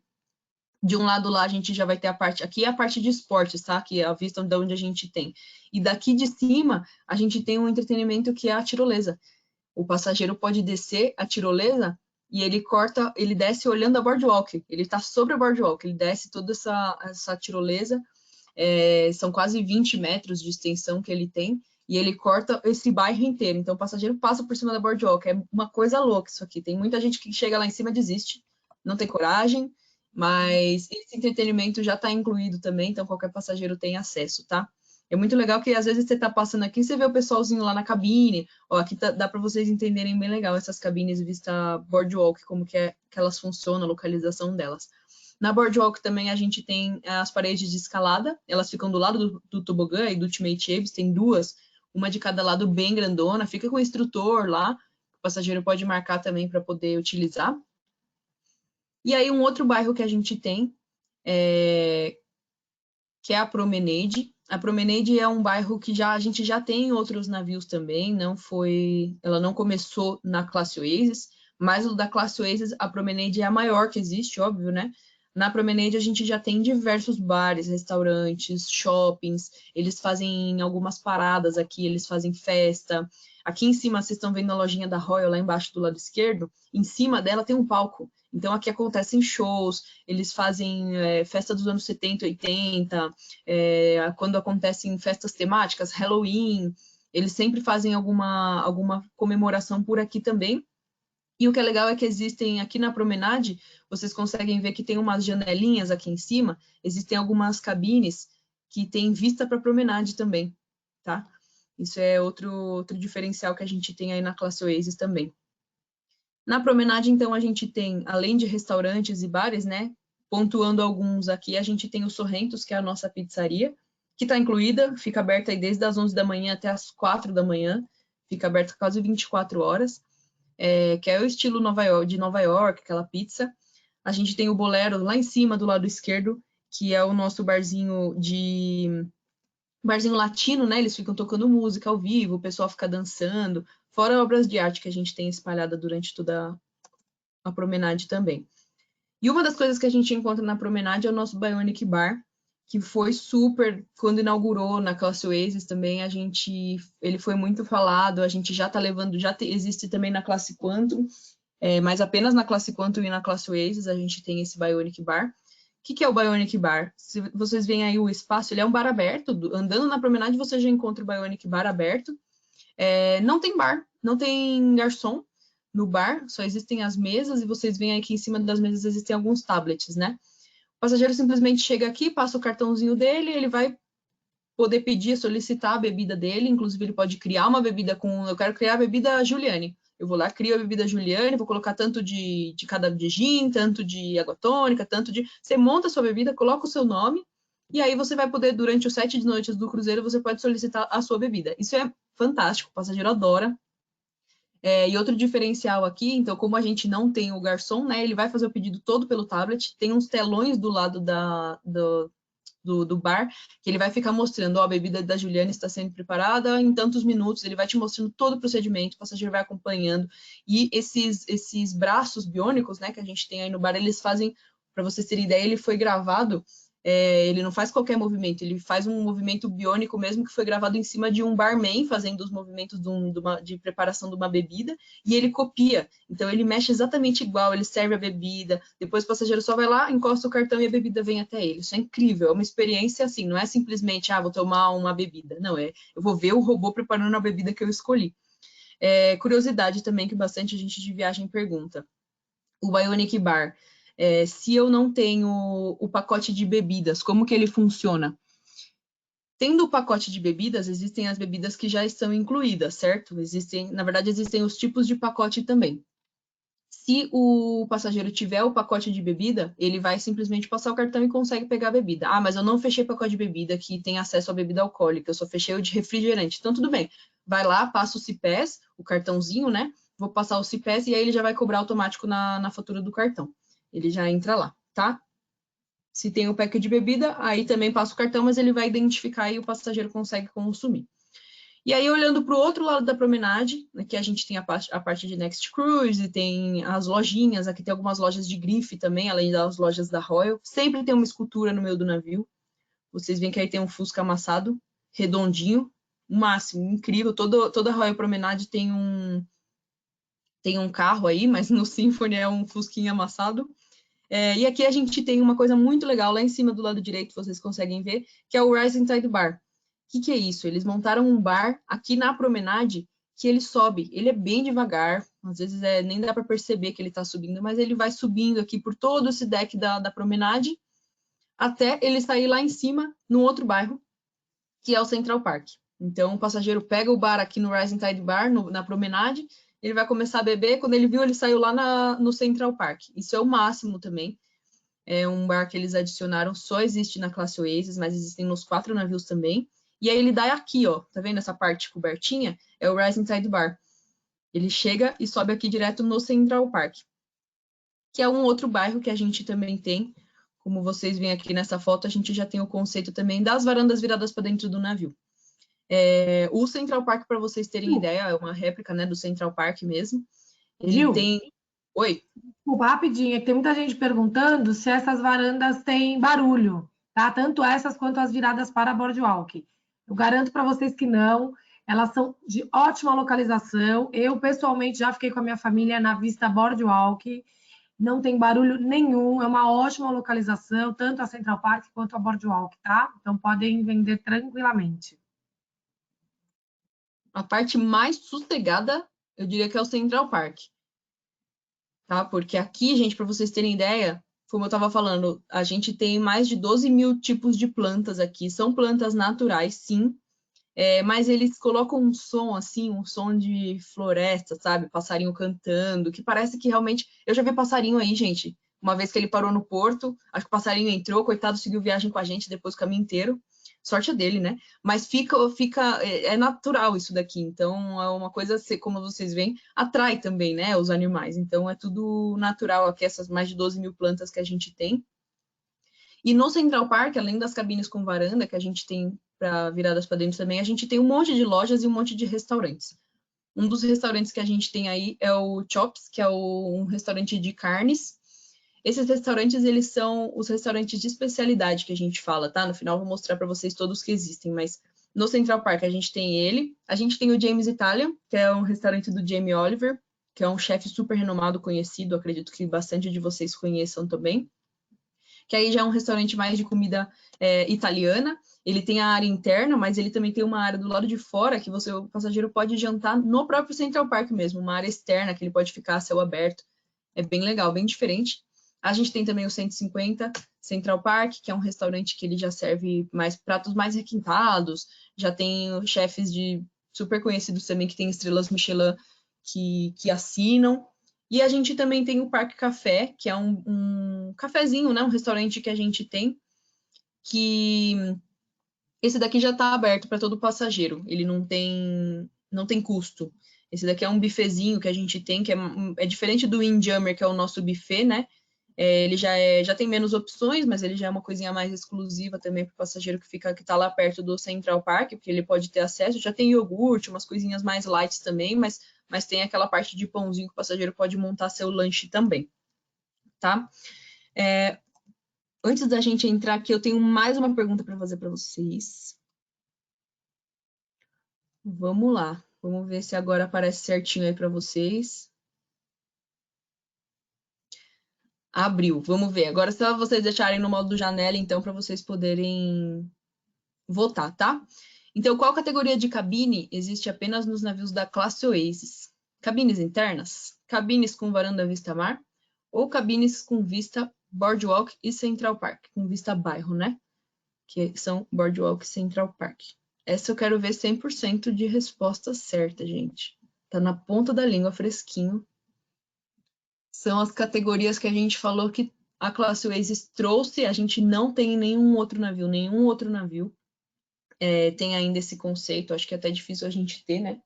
De um lado lá a gente já vai ter a parte, aqui é a parte de esportes, tá? Que é a vista de onde a gente tem. E daqui de cima a gente tem um entretenimento que é a tirolesa. O passageiro pode descer a tirolesa e ele desce olhando a boardwalk. Ele está sobre a boardwalk, ele desce toda essa tirolesa. São quase 20 metros de extensão que ele tem. E ele corta esse bairro inteiro. Então o passageiro passa por cima da boardwalk. É uma coisa louca isso aqui. Tem muita gente que chega lá em cima e desiste, não tem coragem. Mas esse entretenimento já está incluído também, então qualquer passageiro tem acesso, tá? É muito legal que às vezes você está passando aqui, você vê o pessoalzinho lá na cabine, ó, aqui dá para vocês entenderem bem legal essas cabines vista boardwalk, como que elas funcionam, a localização delas. Na boardwalk também a gente tem as paredes de escalada, elas ficam do lado do tobogã e do Ultimate Apes, tem duas, uma de cada lado bem grandona, fica com o instrutor lá, o passageiro pode marcar também para poder utilizar. E aí um outro bairro que a gente tem, que é a Promenade. A Promenade é um bairro que a gente já tem outros navios também, ela não começou na classe Oasis, mas o da classe Oasis, a Promenade é a maior que existe, óbvio, né? Na Promenade a gente já tem diversos bares, restaurantes, shoppings, eles fazem algumas paradas aqui, eles fazem festa. Aqui em cima, vocês estão vendo a lojinha da Royal, lá embaixo do lado esquerdo, em cima dela tem um palco. Então, aqui acontecem shows, eles fazem festa dos anos 70, 80, quando acontecem festas temáticas, Halloween, eles sempre fazem alguma comemoração por aqui também. E o que é legal é que existem aqui na Promenade, vocês conseguem ver que tem umas janelinhas aqui em cima, existem algumas cabines que tem vista para a Promenade também, tá? Isso é outro diferencial que a gente tem aí na classe Oasis também. Na Promenade, então, a gente tem, além de restaurantes e bares, né? Pontuando alguns aqui, a gente tem o Sorrentos, que é a nossa pizzaria, que está incluída, fica aberta aí desde as 11 da manhã até as 4 da manhã, fica aberta quase 24 horas, que é o estilo de Nova York, aquela pizza. A gente tem o Bolero lá em cima, do lado esquerdo, que é o nosso barzinho latino, né? Eles ficam tocando música ao vivo, o pessoal fica dançando, fora obras de arte que a gente tem espalhada durante toda a Promenade também. E uma das coisas que a gente encontra na Promenade é o nosso Bionic Bar, que foi super, quando inaugurou na classe Oasis também, ele foi muito falado, a gente já está levando, existe também na classe Quantum, mas apenas na classe Quantum e na classe Oasis a gente tem esse Bionic Bar. O que é o Bionic Bar? Se vocês veem aí o espaço, ele é um bar aberto, andando na Promenade você já encontra o Bionic Bar aberto. Não tem bar, não tem garçom no bar, só existem as mesas e vocês veem aqui em cima das mesas existem alguns tablets, né? O passageiro simplesmente chega aqui, passa o cartãozinho dele, ele vai poder pedir, solicitar a bebida dele, inclusive ele pode criar uma bebida eu quero criar a bebida Juliane. Eu vou lá, crio a bebida Juliane, vou colocar tanto de gin, tanto de água tônica, Você monta a sua bebida, coloca o seu nome, e aí você vai poder, durante os 7 noites do cruzeiro, você pode solicitar a sua bebida. Isso é fantástico, o passageiro adora. E outro diferencial aqui, então, como a gente não tem o garçom, né, ele vai fazer o pedido todo pelo tablet, tem uns telões do lado do bar, que ele vai ficar mostrando, ó, a bebida da Juliana está sendo preparada em tantos minutos, ele vai te mostrando todo o procedimento, o passageiro vai acompanhando, e esses braços biônicos, né, que a gente tem aí no bar, eles fazem, para vocês terem ideia, ele foi gravado, ele não faz qualquer movimento, ele faz um movimento biônico mesmo, que foi gravado em cima de um barman, fazendo os movimentos de preparação de uma bebida, e ele copia, então ele mexe exatamente igual, ele serve a bebida, depois o passageiro só vai lá, encosta o cartão e a bebida vem até ele. Isso é incrível, é uma experiência assim, não é simplesmente, vou tomar uma bebida, não, eu vou ver o robô preparando a bebida que eu escolhi. Curiosidade também que bastante gente de viagem pergunta, o Bionic Bar, se eu não tenho o pacote de bebidas, como que ele funciona? Tendo o pacote de bebidas, existem as bebidas que já estão incluídas, certo? Na verdade, existem os tipos de pacote também. Se o passageiro tiver o pacote de bebida, ele vai simplesmente passar o cartão e consegue pegar a bebida. Mas eu não fechei pacote de bebida que tem acesso à bebida alcoólica, eu só fechei o de refrigerante. Então, tudo bem. Vai lá, passa o CPES, o cartãozinho, né? Vou passar o CPES e aí ele já vai cobrar automático na fatura do cartão. Ele já entra lá, tá? Se tem o pack de bebida, aí também passa o cartão, mas ele vai identificar e o passageiro consegue consumir. E aí, olhando para o outro lado da promenade, aqui a gente tem a parte de Next Cruise, tem as lojinhas, aqui tem algumas lojas de grife também, além das lojas da Royal. Sempre tem uma escultura no meio do navio. Vocês veem que aí tem um Fusca amassado, redondinho, o máximo, incrível. Toda a Royal Promenade tem um carro aí, mas no Symphony é um Fusquinha amassado. E aqui a gente tem uma coisa muito legal, lá em cima do lado direito, vocês conseguem ver, que é o Rising Tide Bar. O que é isso? Eles montaram um bar aqui na promenade que ele sobe. Ele é bem devagar, às vezes nem dá para perceber que ele está subindo, mas ele vai subindo aqui por todo esse deck da promenade até ele sair lá em cima, no outro bairro, que é o Central Park. Então, o passageiro pega o bar aqui no Rising Tide Bar, na promenade, ele vai começar a beber, quando ele viu, ele saiu lá no Central Park. Isso é o máximo também. É um bar que eles adicionaram, só existe na classe Oasis, mas existem nos 4 navios também. E aí ele dá aqui, ó, tá vendo essa parte cobertinha? É o Rising Tide Bar. Ele chega e sobe aqui direto no Central Park, que é um outro bairro que a gente também tem. Como vocês veem aqui nessa foto, a gente já tem o conceito também das varandas viradas para dentro do navio. O Central Park, para vocês terem ideia, é uma réplica, né, do Central Park mesmo. Ele tem... Oi? Desculpa, rapidinho, é que tem muita gente perguntando se essas varandas têm barulho, tá? Tanto essas quanto as viradas para boardwalk. Eu garanto para vocês que não, elas são de ótima localização. Eu, pessoalmente, já fiquei com a minha família na vista boardwalk, não tem barulho nenhum, é uma ótima localização, tanto a Central Park quanto a boardwalk, tá? Então, podem vender tranquilamente. A parte mais sossegada, eu diria que é o Central Park. Tá? Porque aqui, gente, para vocês terem ideia, como eu estava falando, a gente tem mais de 12 mil tipos de plantas aqui. São plantas naturais, sim, mas eles colocam um som, assim, um som de floresta, sabe? Passarinho cantando, que parece que realmente... Eu já vi passarinho aí, gente. Uma vez que ele parou no porto, acho que o passarinho entrou, coitado, seguiu viagem com a gente depois o caminho inteiro. Sorte dele, né? Mas é natural isso daqui. Então, é uma coisa, como vocês veem, atrai também, né, os animais. Então, é tudo natural aqui, essas mais de 12 mil plantas que a gente tem. E no Central Park, além das cabines com varanda, que a gente tem para viradas para dentro também, a gente tem um monte de lojas e um monte de restaurantes. Um dos restaurantes que a gente tem aí é o Chops, que é um restaurante de carnes. Esses restaurantes, eles são os restaurantes de especialidade que a gente fala, tá? No final eu vou mostrar para vocês todos que existem, mas no Central Park a gente tem ele. A gente tem o James Italian, que é um restaurante do Jamie Oliver, que é um chefe super renomado, conhecido, acredito que bastante de vocês conheçam também. Que aí já é um restaurante mais de comida italiana. Ele tem a área interna, mas ele também tem uma área do lado de fora que o passageiro pode jantar no próprio Central Park mesmo, uma área externa que ele pode ficar a céu aberto. É bem legal, bem diferente. A gente tem também o 150 Central Park, que é um restaurante que ele já serve pratos mais requintados, já tem chefes super conhecidos também que tem estrelas Michelin que assinam. E a gente também tem o Parque Café, que é um cafezinho, né? Um restaurante que a gente tem, que esse daqui já está aberto para todo passageiro. Ele não tem custo. Esse daqui é um bifezinho que a gente tem, que é diferente do Windjammer, que é o nosso buffet, né? Ele já tem menos opções, mas ele já é uma coisinha mais exclusiva também para o passageiro que está lá perto do Central Park, porque ele pode ter acesso. Já tem iogurte, umas coisinhas mais light também, mas tem aquela parte de pãozinho que o passageiro pode montar seu lanche também, tá? Antes da gente entrar aqui, eu tenho mais uma pergunta para fazer para vocês. Vamos lá. Vamos ver se agora aparece certinho aí para vocês. Abriu. Vamos ver. Agora, só vocês deixarem no modo janela, então, para vocês poderem votar, tá? Então, qual categoria de cabine existe apenas nos navios da classe Oasis? Cabines internas? Cabines com varanda vista mar? Ou cabines com vista Boardwalk e Central Park? Com vista bairro, né? Que são Boardwalk e Central Park. Essa eu quero ver 100% de resposta certa, gente. Tá na ponta da língua, fresquinho. São as categorias que a gente falou que a classe Oasis trouxe. A gente não tem em nenhum outro navio. Tem ainda esse conceito. Acho que é até difícil a gente ter, né?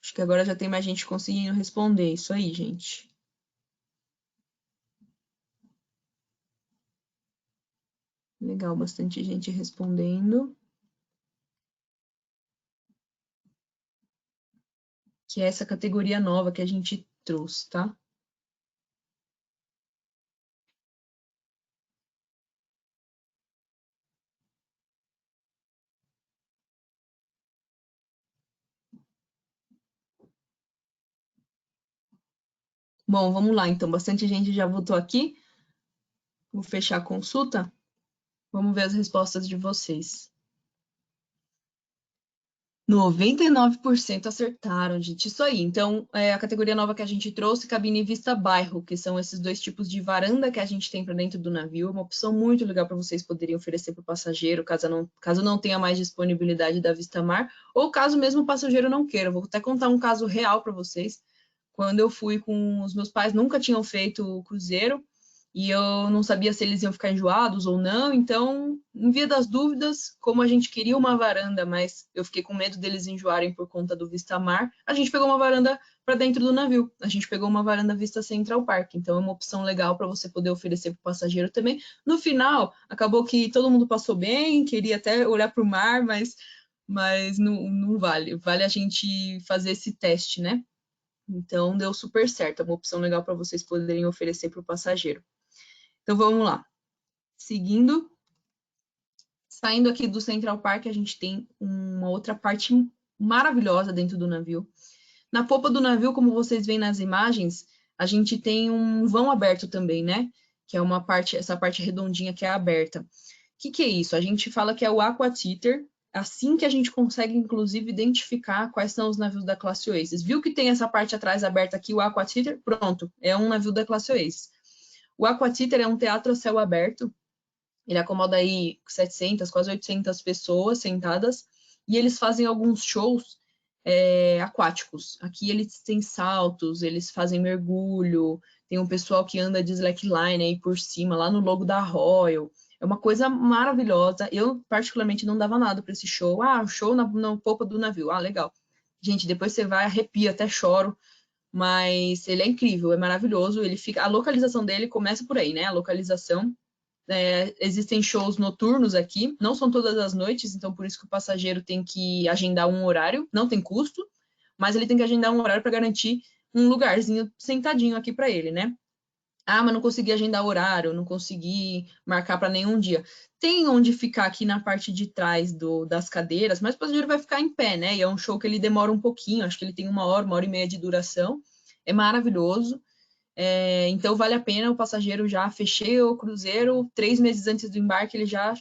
Acho que agora já tem mais gente conseguindo responder. Isso aí, gente. Legal, bastante gente respondendo. que é essa categoria nova que a gente trouxe, tá? Bom, vamos lá, então. Bastante gente já votou aqui. Vou fechar a consulta. Vamos ver as respostas de vocês. 99% acertaram, gente. Isso aí. Então, a categoria nova que a gente trouxe, cabine vista bairro, que são esses dois tipos de varanda que a gente tem para dentro do navio. Uma opção muito legal para vocês poderem oferecer para o passageiro, caso não tenha mais disponibilidade da vista mar, ou caso mesmo o passageiro não queira. Vou até contar um caso real para vocês. Quando eu fui com os meus pais, nunca tinham feito o cruzeiro, e eu não sabia se eles iam ficar enjoados ou não, então, em via das dúvidas, como a gente queria uma varanda, mas eu fiquei com medo deles enjoarem por conta do vista mar, a gente pegou uma varanda para dentro do navio. A gente pegou uma varanda vista Central Park, então é uma opção legal para você poder oferecer para o passageiro também. No final, acabou que todo mundo passou bem, queria até olhar para o mar, mas não vale. Vale a gente fazer esse teste, né? Então, deu super certo. É uma opção legal para vocês poderem oferecer para o passageiro. Então, vamos lá. Seguindo, saindo aqui do Central Park, a gente tem uma outra parte maravilhosa dentro do navio. Na popa do navio, como vocês veem nas imagens, a gente tem um vão aberto também, né? Que é uma parte, essa parte redondinha que é aberta. O que é isso? A gente fala que é o aqua teeter, assim que a gente consegue, inclusive, identificar quais são os navios da classe Oasis. Viu que tem essa parte atrás aberta aqui, o aqua teeter? Pronto, é um navio da classe Oasis. O aqua teeter é um teatro a céu aberto, ele acomoda aí 700, quase 800 pessoas sentadas, e eles fazem alguns shows aquáticos. Aqui eles têm saltos, eles fazem mergulho, tem um pessoal que anda de slackline aí por cima, lá no logo da Royal. É uma coisa maravilhosa. Eu, particularmente, não dava nada para esse show. Ah, show na popa do navio. Ah, legal. Gente, depois você vai, arrepia, até choro. Mas ele é incrível, é maravilhoso. A localização dele começa por aí, né? A localização. Existem shows noturnos aqui, não são todas as noites, então por isso que o passageiro tem que agendar um horário, não tem custo, mas ele tem que agendar um horário para garantir um lugarzinho sentadinho aqui para ele, né? Ah, mas não consegui agendar horário, não consegui marcar para nenhum dia. Tem onde ficar aqui na parte de trás das cadeiras, mas o passageiro vai ficar em pé, né? E é um show que ele demora um pouquinho, acho que ele tem 1 hora e meia de duração. É maravilhoso. Então, vale a pena o passageiro já fechei o cruzeiro, 3 meses antes do embarque, ele já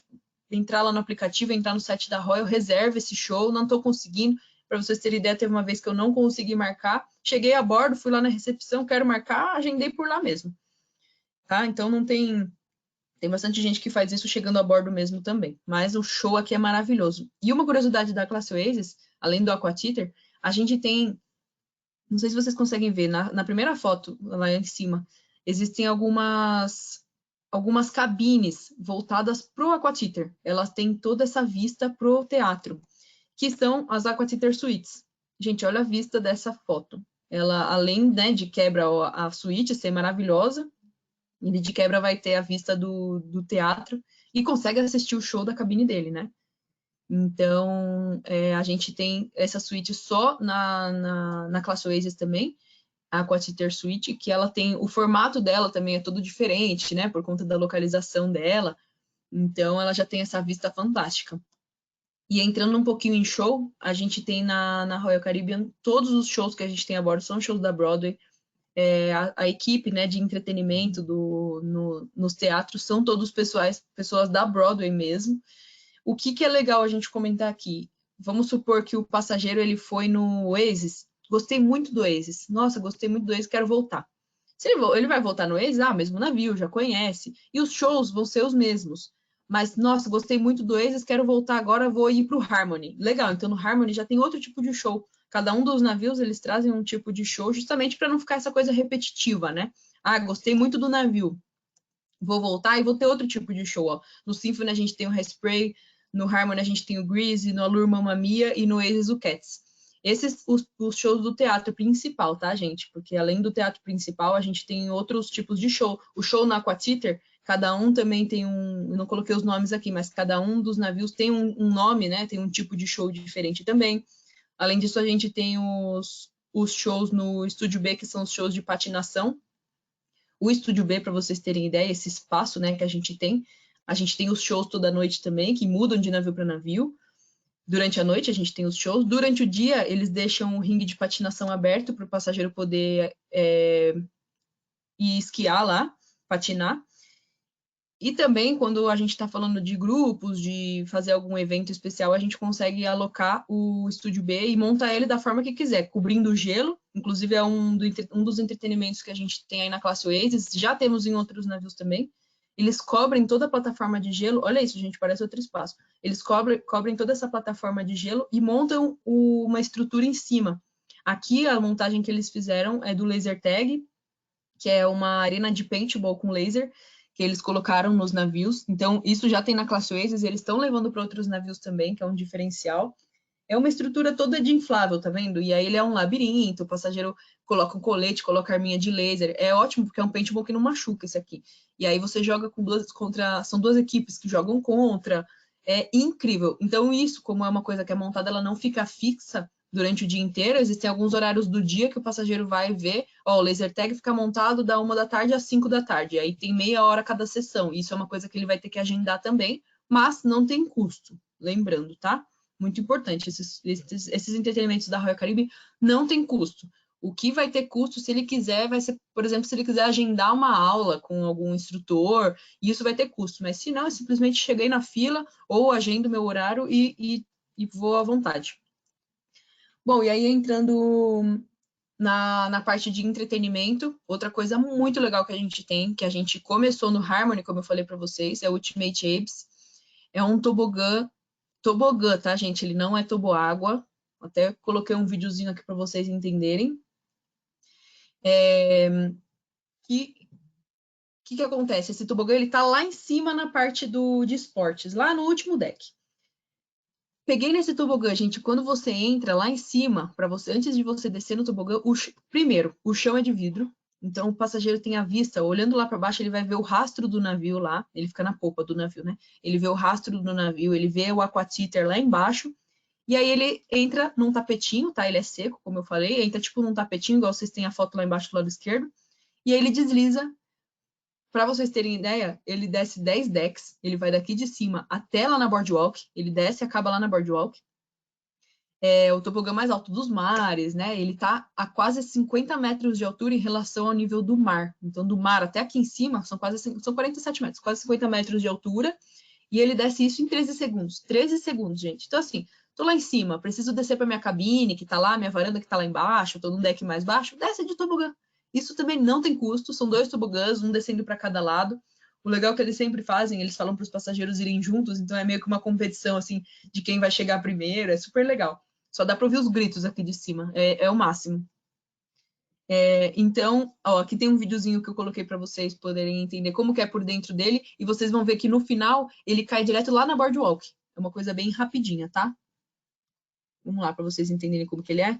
entrar lá no aplicativo, entrar no site da Royal, reserva esse show, não estou conseguindo. Para vocês terem ideia, teve uma vez que eu não consegui marcar, cheguei a bordo, fui lá na recepção, quero marcar, agendei por lá mesmo. Tá? Então, não tem bastante gente que faz isso chegando a bordo mesmo também. Mas o show aqui é maravilhoso. E uma curiosidade da classe Oasis, além do aqua teeter, a gente tem, não sei se vocês conseguem ver, na primeira foto, lá em cima, existem algumas cabines voltadas para o aqua teeter. Elas têm toda essa vista para o teatro, que são as aqua teeter suites. Gente, olha a vista dessa foto. Ela, além, né, de quebra a suíte ser maravilhosa, ele de quebra vai ter a vista do teatro e consegue assistir o show da cabine dele, né? Então, a gente tem essa suíte só na classe Oasis também, a Aqua Teeter Suite, que ela tem, o formato dela também é todo diferente, né, por conta da localização dela, então ela já tem essa vista fantástica. E entrando um pouquinho em show, a gente tem na Royal Caribbean, todos os shows que a gente tem a bordo são shows da Broadway, a equipe, né, de entretenimento nos teatros são todos pessoas da Broadway mesmo. O que é legal a gente comentar aqui? Vamos supor que o passageiro ele foi no Oasis. Gostei muito do Oasis. Nossa, gostei muito do Oasis, quero voltar. Se ele vai voltar no Oasis, mesmo navio, já conhece. E os shows vão ser os mesmos. Mas, nossa, gostei muito do Oasis, quero voltar agora, vou ir para o Harmony. Legal, então no Harmony já tem outro tipo de show. Cada um dos navios, eles trazem um tipo de show, justamente para não ficar essa coisa repetitiva, né? Ah, gostei muito do navio. Vou voltar e vou ter outro tipo de show, ó. No Symphony a gente tem o Hairspray, no Harmony a gente tem o Grease, no Allure Mamma Mia e no Oasis o Cats. Esses os shows do teatro principal, tá, gente? Porque além do teatro principal, a gente tem outros tipos de show. O show na Aqua Teeter, cada um também tem eu não coloquei os nomes aqui, mas cada um dos navios tem um nome, né? Tem um tipo de show diferente também. Além disso, a gente tem os os shows no Estúdio B, que são os shows de patinação. O Estúdio B, para vocês terem ideia, esse espaço, né, que a gente tem os shows toda noite também, que mudam de navio para navio. Durante a noite a gente tem os shows. Durante o dia, eles deixam o ringue de patinação aberto para o passageiro poder ir esquiar lá, patinar. E também, quando a gente está falando de grupos, de fazer algum evento especial, a gente consegue alocar o Estúdio B e montar ele da forma que quiser, cobrindo o gelo. Inclusive, é um dos entretenimentos que a gente tem aí na classe Oasis. Já temos em outros navios também. Eles cobrem toda a plataforma de gelo. Olha isso, gente, parece outro espaço. Eles cobrem toda essa plataforma de gelo e montam uma estrutura em cima. Aqui, a montagem que eles fizeram é do laser tag, que é uma arena de paintball com laser, que eles colocaram nos navios. Então, isso já tem na classe Oasis, e eles estão levando para outros navios também, que é um diferencial. É uma estrutura toda de inflável, tá vendo? E aí ele é um labirinto, o passageiro coloca um colete, coloca arminha de laser. É ótimo, porque é um paintball que não machuca esse aqui. E aí você joga são duas equipes que jogam contra. É incrível. Então, isso, como é uma coisa que é montada, ela não fica fixa durante o dia inteiro. Existem alguns horários do dia que o passageiro vai ver, o laser tag fica montado da 1 da tarde às 5 da tarde, aí tem meia hora cada sessão. Isso é uma coisa que ele vai ter que agendar também, mas não tem custo, lembrando, tá? Muito importante, esses entretenimentos da Royal Caribbean não tem custo. O que vai ter custo, se ele quiser, vai ser, por exemplo, se ele quiser agendar uma aula com algum instrutor, isso vai ter custo, mas se não, eu simplesmente cheguei na fila ou agendo meu horário e vou à vontade. Bom, e aí entrando na parte de entretenimento, outra coisa muito legal que a gente tem, que a gente começou no Harmony, como eu falei para vocês, é o Ultimate Apes. É um tobogã, tá, gente? Ele não é toboágua. Até coloquei um videozinho aqui para vocês entenderem. Que acontece? Esse tobogã, ele tá lá em cima na parte de esportes, lá no último deck. Peguei nesse tobogã, gente, quando você entra lá em cima, antes de você descer no tobogã, primeiro, o chão é de vidro, então o passageiro tem a vista, olhando lá para baixo, ele vai ver o rastro do navio lá, ele fica na popa do navio, né? Ele vê o rastro do navio, ele vê o aquatíter lá embaixo, e aí ele entra num tapetinho, tá? Ele é seco, como eu falei, entra tipo num tapetinho, igual vocês têm a foto lá embaixo do lado esquerdo, e aí ele desliza. Para vocês terem ideia, ele desce 10 decks, ele vai daqui de cima até lá na boardwalk, ele desce e acaba lá na boardwalk. É o tobogã mais alto dos mares, né? Ele tá a quase 50 metros de altura em relação ao nível do mar. Então, do mar até aqui em cima, são 47 metros, quase 50 metros de altura, e ele desce isso em 13 segundos. 13 segundos, gente. Então, assim, tô lá em cima, preciso descer para minha cabine, que tá lá, minha varanda que tá lá embaixo, tô num deck mais baixo, desce de tobogã. Isso também não tem custo, são 2 tobogãs, um descendo para cada lado. O legal é que eles sempre fazem, eles falam para os passageiros irem juntos, então é meio que uma competição assim de quem vai chegar primeiro, é super legal. Só dá para ouvir os gritos aqui de cima, é o máximo. Então, ó, aqui tem um videozinho que eu coloquei para vocês poderem entender como que é por dentro dele, e vocês vão ver que no final ele cai direto lá na boardwalk. É uma coisa bem rapidinha, tá? Vamos lá para vocês entenderem como que ele é.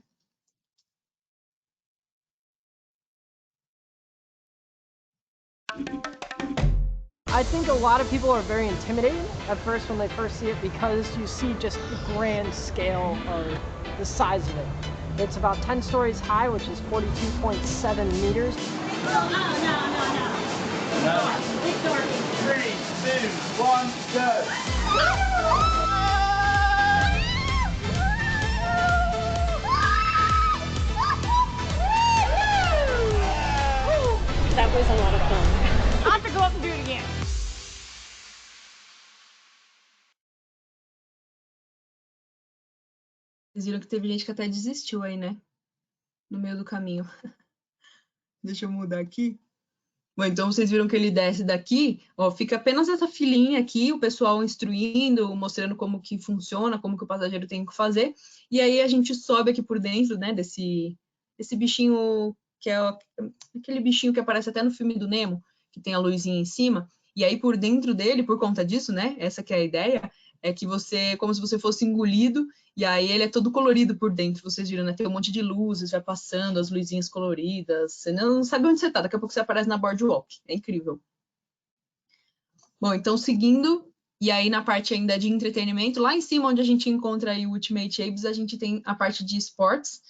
I think a lot of people are very intimidated at first when they first see it because you see just the grand scale of the size of it. It's about 10 stories high, which is 42.7 meters. No. 3, 2, 1, go! That was a lot of fun. I'll have to go up and do it again. Vocês viram que teve gente que até desistiu aí, né? No meio do caminho. Deixa eu mudar aqui. Bom, então vocês viram que ele desce daqui, ó, fica apenas essa filinha aqui, o pessoal instruindo, mostrando como que funciona, como que o passageiro tem que fazer, e aí a gente sobe aqui por dentro, né, desse bichinho, que é aquele bichinho que aparece até no filme do Nemo, que tem a luzinha em cima, e aí por dentro dele, por conta disso, né, essa que é a ideia, é que como se você fosse engolido, e aí ele é todo colorido por dentro, vocês viram, né? Tem um monte de luzes, vai passando as luzinhas coloridas, você não sabe onde você tá, daqui a pouco você aparece na boardwalk, é incrível. Bom, então seguindo, e aí na parte ainda de entretenimento, lá em cima onde a gente encontra aí o Ultimate Apes, a gente tem a parte de esportes,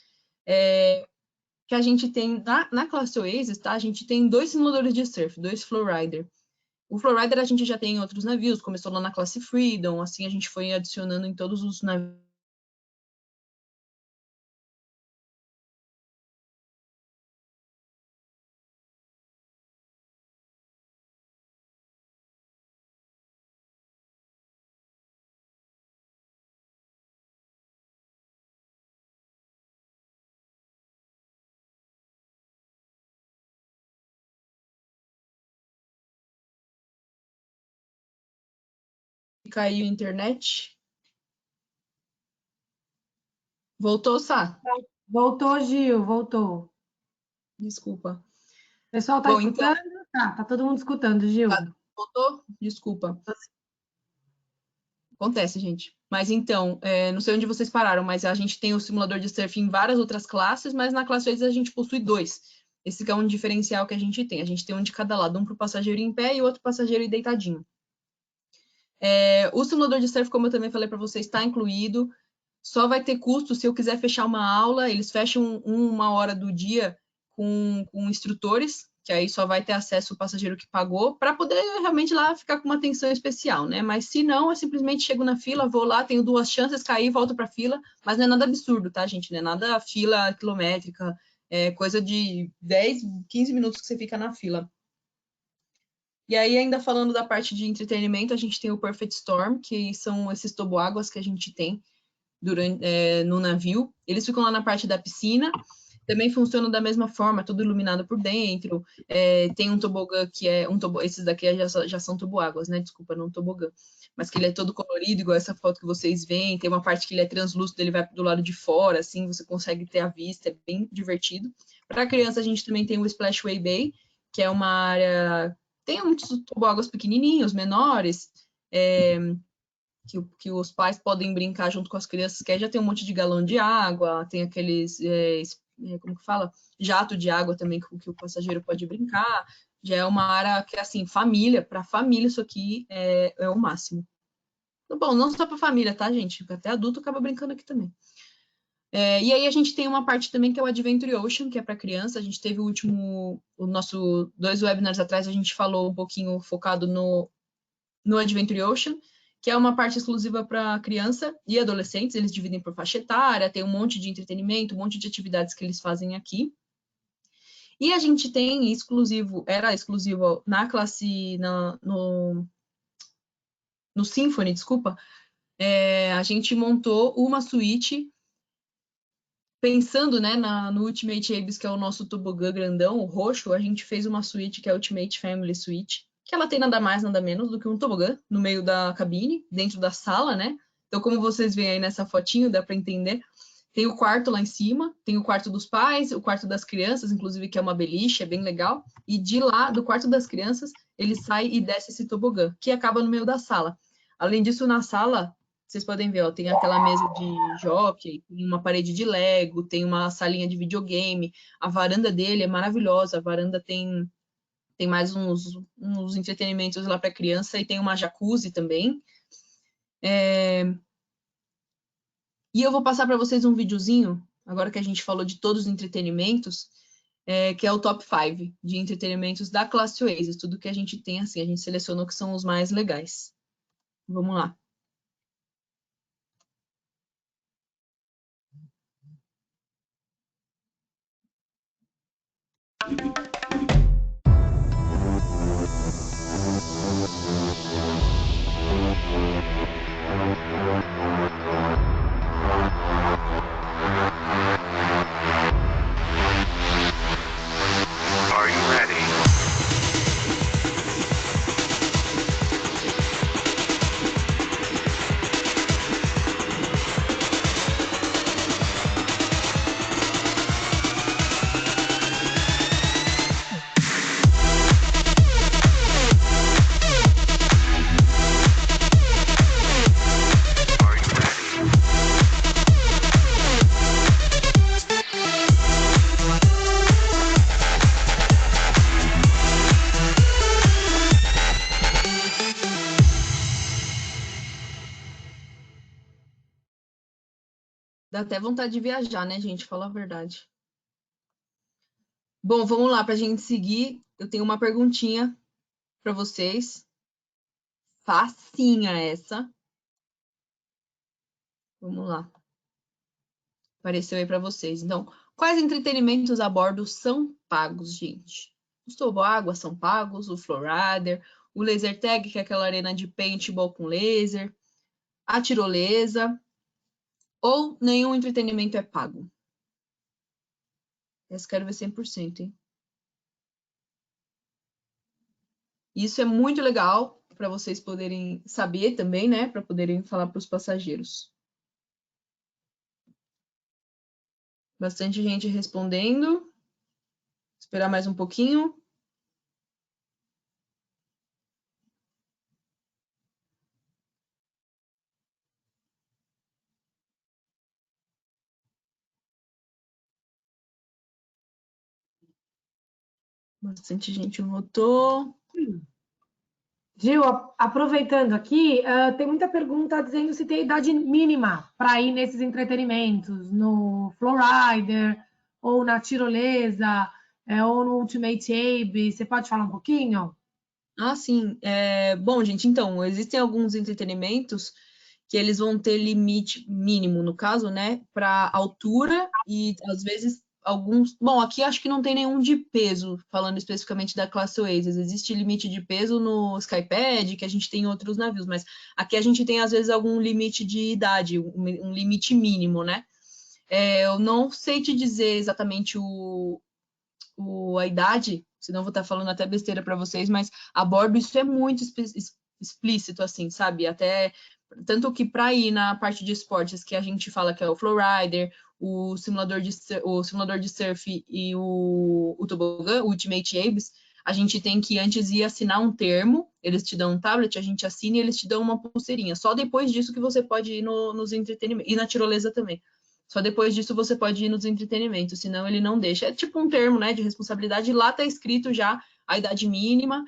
que a gente tem na classe Oasis, tá? A gente tem 2 simuladores de surf, 2 Flowrider. O Flowrider a gente já tem em outros navios, começou lá na classe Freedom, assim a gente foi adicionando em todos os navios. Caiu a internet. Voltou, Sá? Voltou, Gil, voltou. Desculpa. O pessoal tá Bom, então, escutando? Tá todo mundo escutando, Gil. voltou? Desculpa. Acontece, gente. Mas então, não sei onde vocês pararam, mas a gente tem o simulador de surf em várias outras classes, mas na classe 2 a gente possui 2. Esse que é um diferencial que a gente tem. A gente tem um de cada lado, um para o passageiro em pé e outro passageiro deitadinho. O simulador de surf, como eu também falei para vocês, está incluído. Só vai ter custo se eu quiser fechar uma aula. Eles fecham uma hora do dia com instrutores, que aí só vai ter acesso o passageiro que pagou, para poder realmente lá ficar com uma atenção especial, né? Mas se não, eu simplesmente chego na fila, vou lá, tenho 2 chances, cair, volto para a fila, mas não é nada absurdo, tá, gente? Não é nada fila quilométrica, é coisa de 10, 15 minutos que você fica na fila. E aí, ainda falando da parte de entretenimento, a gente tem o Perfect Storm, que são esses toboáguas que a gente tem no navio. Eles ficam lá na parte da piscina, também funcionam da mesma forma, tudo iluminado por dentro. Tem um tobogã que é esses daqui já são toboáguas, né? Desculpa, não tobogã. Mas que ele é todo colorido, igual essa foto que vocês veem. Tem uma parte que ele é translúcido, ele vai do lado de fora, assim, você consegue ter a vista, é bem divertido. Para criança, a gente também tem o Splashway Bay, que é uma área... Tem muitos toboáguas pequenininhos, menores, que os pais podem brincar junto com as crianças, que aí já tem um monte de galão de água, tem aqueles, como que fala? Jato de água também que o passageiro pode brincar. Já é uma área que, assim, família, para família isso aqui é o máximo. Bom, não só para família, tá, gente? Até adulto acaba brincando aqui também. E aí a gente tem uma parte também que é o Adventure Ocean, que é para criança. A gente teve o nosso 2 webinars atrás, a gente falou um pouquinho focado no Adventure Ocean, que é uma parte exclusiva para criança e adolescentes. Eles dividem por faixa etária, tem um monte de entretenimento, um monte de atividades que eles fazem aqui. E a gente tem era exclusivo na classe, no Symphony, desculpa, a gente montou uma suíte pensando, né, no Ultimate Abyss, que é o nosso tobogã grandão, o roxo. A gente fez uma suíte que é a Ultimate Family Suite, que ela tem nada mais, nada menos do que um tobogã no meio da cabine, dentro da sala, né? Então, como vocês veem aí nessa fotinho, dá para entender. Tem o quarto lá em cima, tem o quarto dos pais, o quarto das crianças, inclusive, que é uma beliche, é bem legal. E de lá, do quarto das crianças, ele sai e desce esse tobogã, que acaba no meio da sala. Além disso, na sala, vocês podem ver, ó, tem aquela mesa de jockey, tem uma parede de Lego, tem uma salinha de videogame. A varanda dele é maravilhosa, a varanda tem mais uns entretenimentos lá para criança e tem uma jacuzzi também. E eu vou passar para vocês um videozinho, agora que a gente falou de todos os entretenimentos, que é o top 5 de entretenimentos da classe Oasis. Tudo que a gente tem, assim, a gente selecionou que são os mais legais. Vamos lá. Are you ready? Dá até vontade de viajar, né, gente? Fala a verdade. Bom, vamos lá, para a gente seguir. Eu tenho uma perguntinha para vocês. Facinha essa. Vamos lá. Apareceu aí para vocês. Então, quais entretenimentos a bordo são pagos, gente? Os toboáguas são pagos, o Flowrider, o laser tag, que é aquela arena de paintball com laser, a tirolesa, ou nenhum entretenimento é pago? Essa quero ver 100%, hein? Isso é muito legal para vocês poderem saber também, né? Para poderem falar para os passageiros. Bastante gente respondendo. Esperar mais um pouquinho. Bastante gente votou. Gil, aproveitando aqui, tem muita pergunta dizendo se tem idade mínima para ir nesses entretenimentos, no Flowrider, ou na tirolesa, ou no Ultimate Abe. Você pode falar um pouquinho? Ah, sim. Bom, gente, então, existem alguns entretenimentos que eles vão ter limite mínimo, no caso, né, para altura e, às vezes, alguns... Bom, aqui acho que não tem nenhum de peso, falando especificamente da classe Oasis. Existe limite de peso no Skypad, que a gente tem em outros navios, mas aqui a gente tem, às vezes, algum limite de idade, um limite mínimo, né? Eu não sei te dizer exatamente a idade, senão eu vou estar falando até besteira para vocês, mas a bordo isso é muito explícito, assim, sabe? Até tanto que para ir na parte de esportes que a gente fala que é o Flowrider, o simulador de surf e o tobogã, o Ultimate Abes, a gente tem que antes ir assinar um termo, eles te dão um tablet, a gente assina e eles te dão uma pulseirinha. Só depois disso que você pode ir nos entretenimentos, e na tirolesa também. Só depois disso você pode ir nos entretenimentos, senão ele não deixa. É tipo um termo, né, de responsabilidade. Lá está escrito já a idade mínima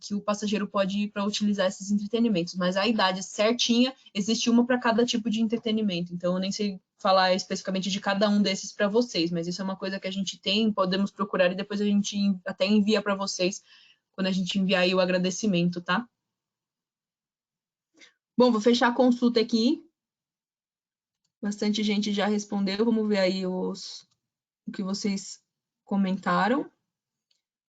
que o passageiro pode ir para utilizar esses entretenimentos, mas a idade certinha, existe uma para cada tipo de entretenimento. Então, eu nem sei falar especificamente de cada um desses para vocês, mas isso é uma coisa que a gente tem, podemos procurar e depois a gente até envia para vocês quando a gente enviar aí o agradecimento, tá? Bom, vou fechar a consulta aqui. Bastante gente já respondeu. Vamos ver aí o que vocês comentaram.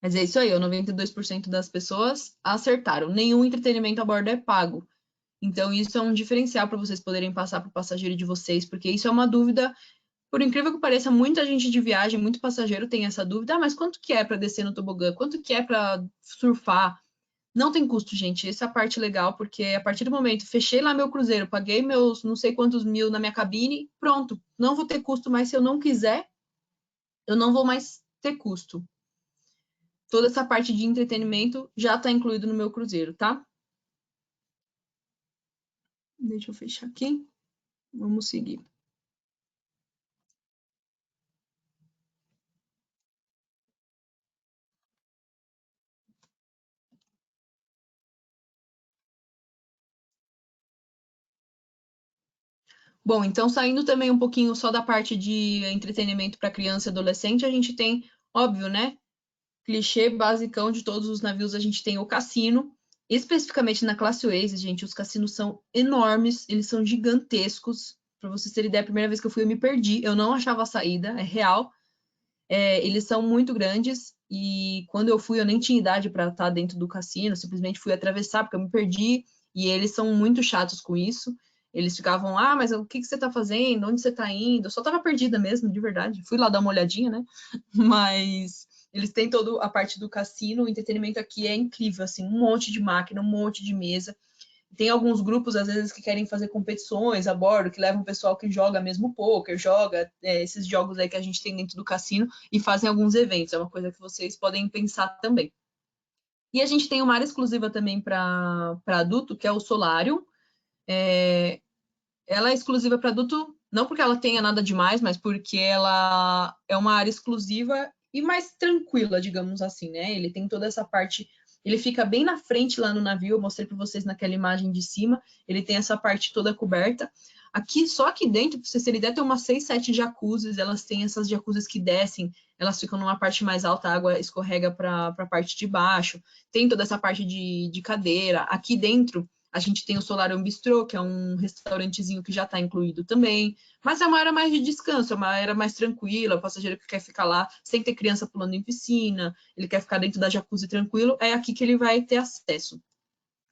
Mas é isso aí, 92% das pessoas acertaram. Nenhum entretenimento a bordo é pago. Então, isso é um diferencial para vocês poderem passar para o passageiro de vocês, porque isso é uma dúvida, por incrível que pareça, muita gente de viagem, muito passageiro tem essa dúvida. Ah, mas quanto que é para descer no tobogã? Quanto que é para surfar? Não tem custo, gente. Essa é a parte legal, porque a partir do momento, fechei lá meu cruzeiro, paguei meus não sei quantos mil na minha cabine, pronto. Não vou ter custo, mas se eu não quiser, eu não vou mais ter custo. Toda essa parte de entretenimento já está incluído no meu cruzeiro, tá? Deixa eu fechar aqui. Vamos seguir. Bom, então saindo também um pouquinho só da parte de entretenimento para criança e adolescente, a gente tem, óbvio, né? Clichê basicão de todos os navios, a gente tem o cassino. Especificamente na classe Oasis, gente, os cassinos são enormes, eles são gigantescos. Para vocês terem ideia, a primeira vez que eu fui, eu me perdi, eu não achava a saída, é real. Eles são muito grandes e quando eu fui, eu nem tinha idade para estar dentro do cassino, simplesmente fui atravessar porque eu me perdi e eles são muito chatos com isso. Eles ficavam, mas o que você está fazendo? Onde você está indo? Eu só estava perdida mesmo, de verdade. Fui lá dar uma olhadinha, né? Mas eles têm toda a parte do cassino, o entretenimento aqui é incrível, assim, um monte de máquina, um monte de mesa. Tem alguns grupos, às vezes, que querem fazer competições a bordo, que levam o pessoal que joga mesmo poker, joga esses jogos aí que a gente tem dentro do cassino e fazem alguns eventos. É uma coisa que vocês podem pensar também. E a gente tem uma área exclusiva também para adulto, que é o Solarium. Ela é exclusiva para adulto, não porque ela tenha nada demais, mas porque ela é uma área exclusiva e mais tranquila, digamos assim, né? Ele tem toda essa parte Ele fica bem na frente lá no navio, eu mostrei para vocês naquela imagem de cima, ele tem essa parte toda coberta. Aqui, só aqui dentro, para vocês terem ideia, tem umas 6, 7 jacuzzis, elas têm essas jacuzzis que descem, elas ficam numa parte mais alta, a água escorrega para a parte de baixo, tem toda essa parte de cadeira. Aqui dentro, a gente tem o Solarium Bistrô, que é um restaurantezinho que já está incluído também, mas é uma área mais de descanso, é uma área mais tranquila, o passageiro que quer ficar lá sem ter criança pulando em piscina, ele quer ficar dentro da jacuzzi tranquilo, é aqui que ele vai ter acesso.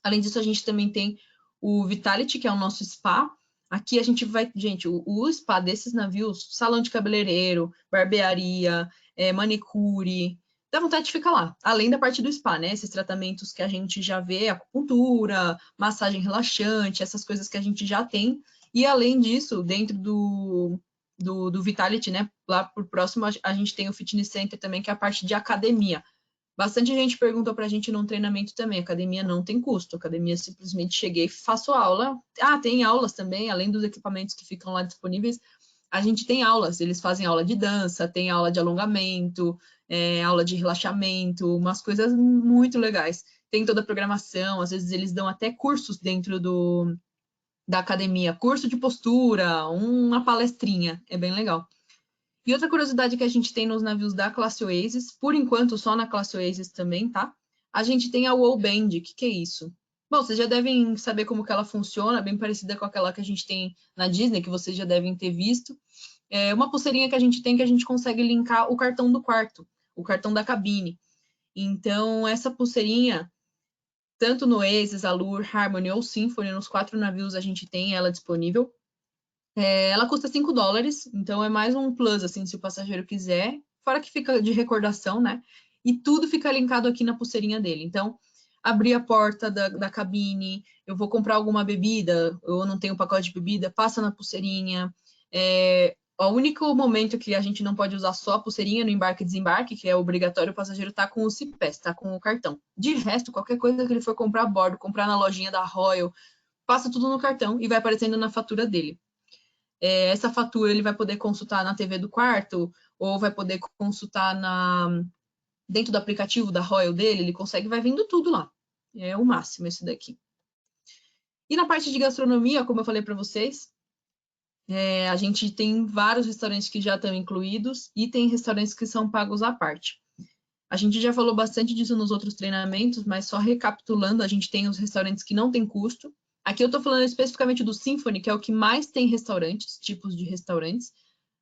Além disso, a gente também tem o Vitality, que é o nosso spa. Aqui a gente vai, gente, o spa desses navios, salão de cabeleireiro, barbearia, manicure, dá vontade de ficar lá. Além da parte do spa, né? Esses tratamentos que a gente já vê, acupuntura, massagem relaxante, essas coisas que a gente já tem. E além disso, dentro do Vitality, né? Lá por próximo, a gente tem o Fitness Center também, que é a parte de academia. Bastante gente perguntou para a gente num treinamento também, academia não tem custo, academia simplesmente cheguei e faço aula. Tem aulas também, além dos equipamentos que ficam lá disponíveis, a gente tem aulas, eles fazem aula de dança, tem aula de alongamento, aula de relaxamento, umas coisas muito legais. Tem toda a programação, às vezes eles dão até cursos dentro da academia, curso de postura, uma palestrinha, é bem legal. E outra curiosidade que a gente tem nos navios da classe Oasis, por enquanto só na classe Oasis também, tá? A gente tem a Wall Band, o que é isso? Bom, vocês já devem saber como que ela funciona, bem parecida com aquela que a gente tem na Disney, que vocês já devem ter visto. É uma pulseirinha que a gente tem que a gente consegue linkar o cartão do quarto, o cartão da cabine. Então, essa pulseirinha, tanto no Oasis, Allure, Harmony ou Symphony, nos 4 navios a gente tem ela disponível. Ela custa $5, então é mais um plus, assim, se o passageiro quiser, fora que fica de recordação, né? E tudo fica linkado aqui na pulseirinha dele. Então, abrir a porta da cabine, eu vou comprar alguma bebida, eu não tenho pacote de bebida, passa na pulseirinha. O único momento que a gente não pode usar só a pulseirinha no embarque e desembarque, que é obrigatório, o passageiro tá com o CPES, tá com o cartão. De resto, qualquer coisa que ele for comprar a bordo, comprar na lojinha da Royal, passa tudo no cartão e vai aparecendo na fatura dele. Essa fatura ele vai poder consultar na TV do quarto, ou vai poder consultar dentro do aplicativo da Royal dele, ele consegue, vai vendo tudo lá. É o máximo esse daqui. E na parte de gastronomia, como eu falei para vocês, a gente tem vários restaurantes que já estão incluídos e tem restaurantes que são pagos à parte. A gente já falou bastante disso nos outros treinamentos, mas só recapitulando, a gente tem os restaurantes que não tem custo. Aqui eu estou falando especificamente do Symphony, que é o que mais tem restaurantes, tipos de restaurantes.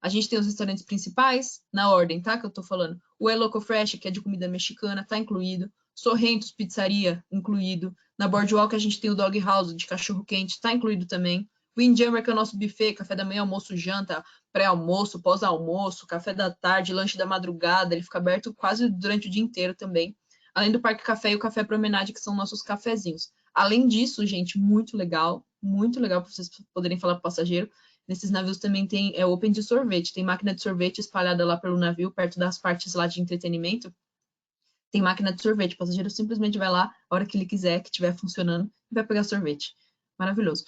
A gente tem os restaurantes principais, na ordem, tá? Que eu estou falando. O El Loco Fresh, que é de comida mexicana, está incluído. Sorrentos Pizzaria, incluído. Na Boardwalk a gente tem o Dog House, de cachorro-quente, está incluído também. O Windjammer, que é o nosso buffet, café da manhã, almoço, janta, pré-almoço, pós-almoço, café da tarde, lanche da madrugada, ele fica aberto quase durante o dia inteiro também. Além do Parque Café e o Café Promenade, que são nossos cafezinhos. Além disso, gente, muito legal para vocês poderem falar para o passageiro. Nesses navios também tem open de sorvete, tem máquina de sorvete espalhada lá pelo navio, perto das partes lá de entretenimento. Tem máquina de sorvete, o passageiro simplesmente vai lá, a hora que ele quiser, que estiver funcionando, e vai pegar sorvete. Maravilhoso.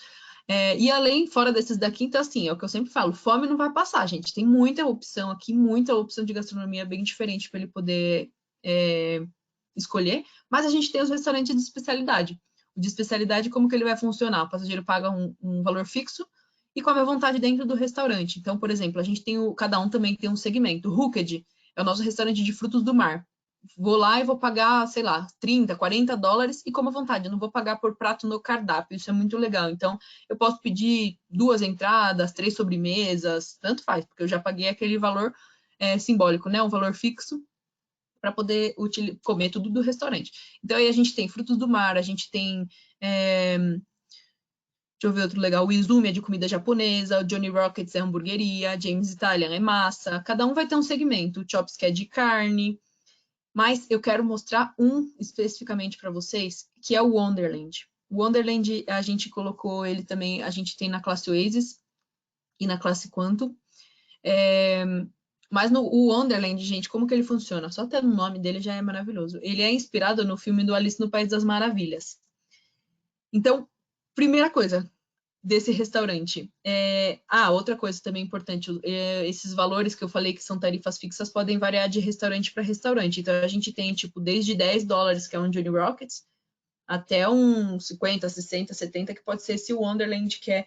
E além, fora desses daqui, então assim, é o que eu sempre falo, fome não vai passar, gente. Tem muita opção aqui, muita opção de gastronomia bem diferente para ele poder escolher, mas a gente tem os restaurantes de especialidade. O de especialidade, como que ele vai funcionar? O passageiro paga um valor fixo e come à vontade dentro do restaurante. Então, por exemplo, a gente tem cada um também tem um segmento. O Hooked é o nosso restaurante de frutos do mar. Vou lá e vou pagar, sei lá, $30, $40 e como à vontade. Eu não vou pagar por prato no cardápio. Isso é muito legal. Então, eu posso pedir 2 entradas, 3 sobremesas, tanto faz, porque eu já paguei aquele valor simbólico, né? Um valor fixo para poder comer tudo do restaurante. Então, aí a gente tem frutos do mar, a gente tem... deixa eu ver outro legal. O Izumi é de comida japonesa, o Johnny Rockets é hamburgueria, James Italian é massa. Cada um vai ter um segmento. O Chops que é de carne. Mas eu quero mostrar um especificamente para vocês, que é o Wonderland. O Wonderland, a gente colocou ele também, a gente tem na classe Oasis e na classe Quantum. Mas o Wonderland, gente, como que ele funciona? Só até o nome dele já é maravilhoso. Ele é inspirado no filme do Alice no País das Maravilhas. Então, primeira coisa, desse restaurante. Outra coisa também importante, esses valores que eu falei que são tarifas fixas podem variar de restaurante para restaurante. Então, a gente tem, tipo, desde $10, que é um Johnny Rockets, até uns 50, 60, 70, que pode ser esse Wonderland, que é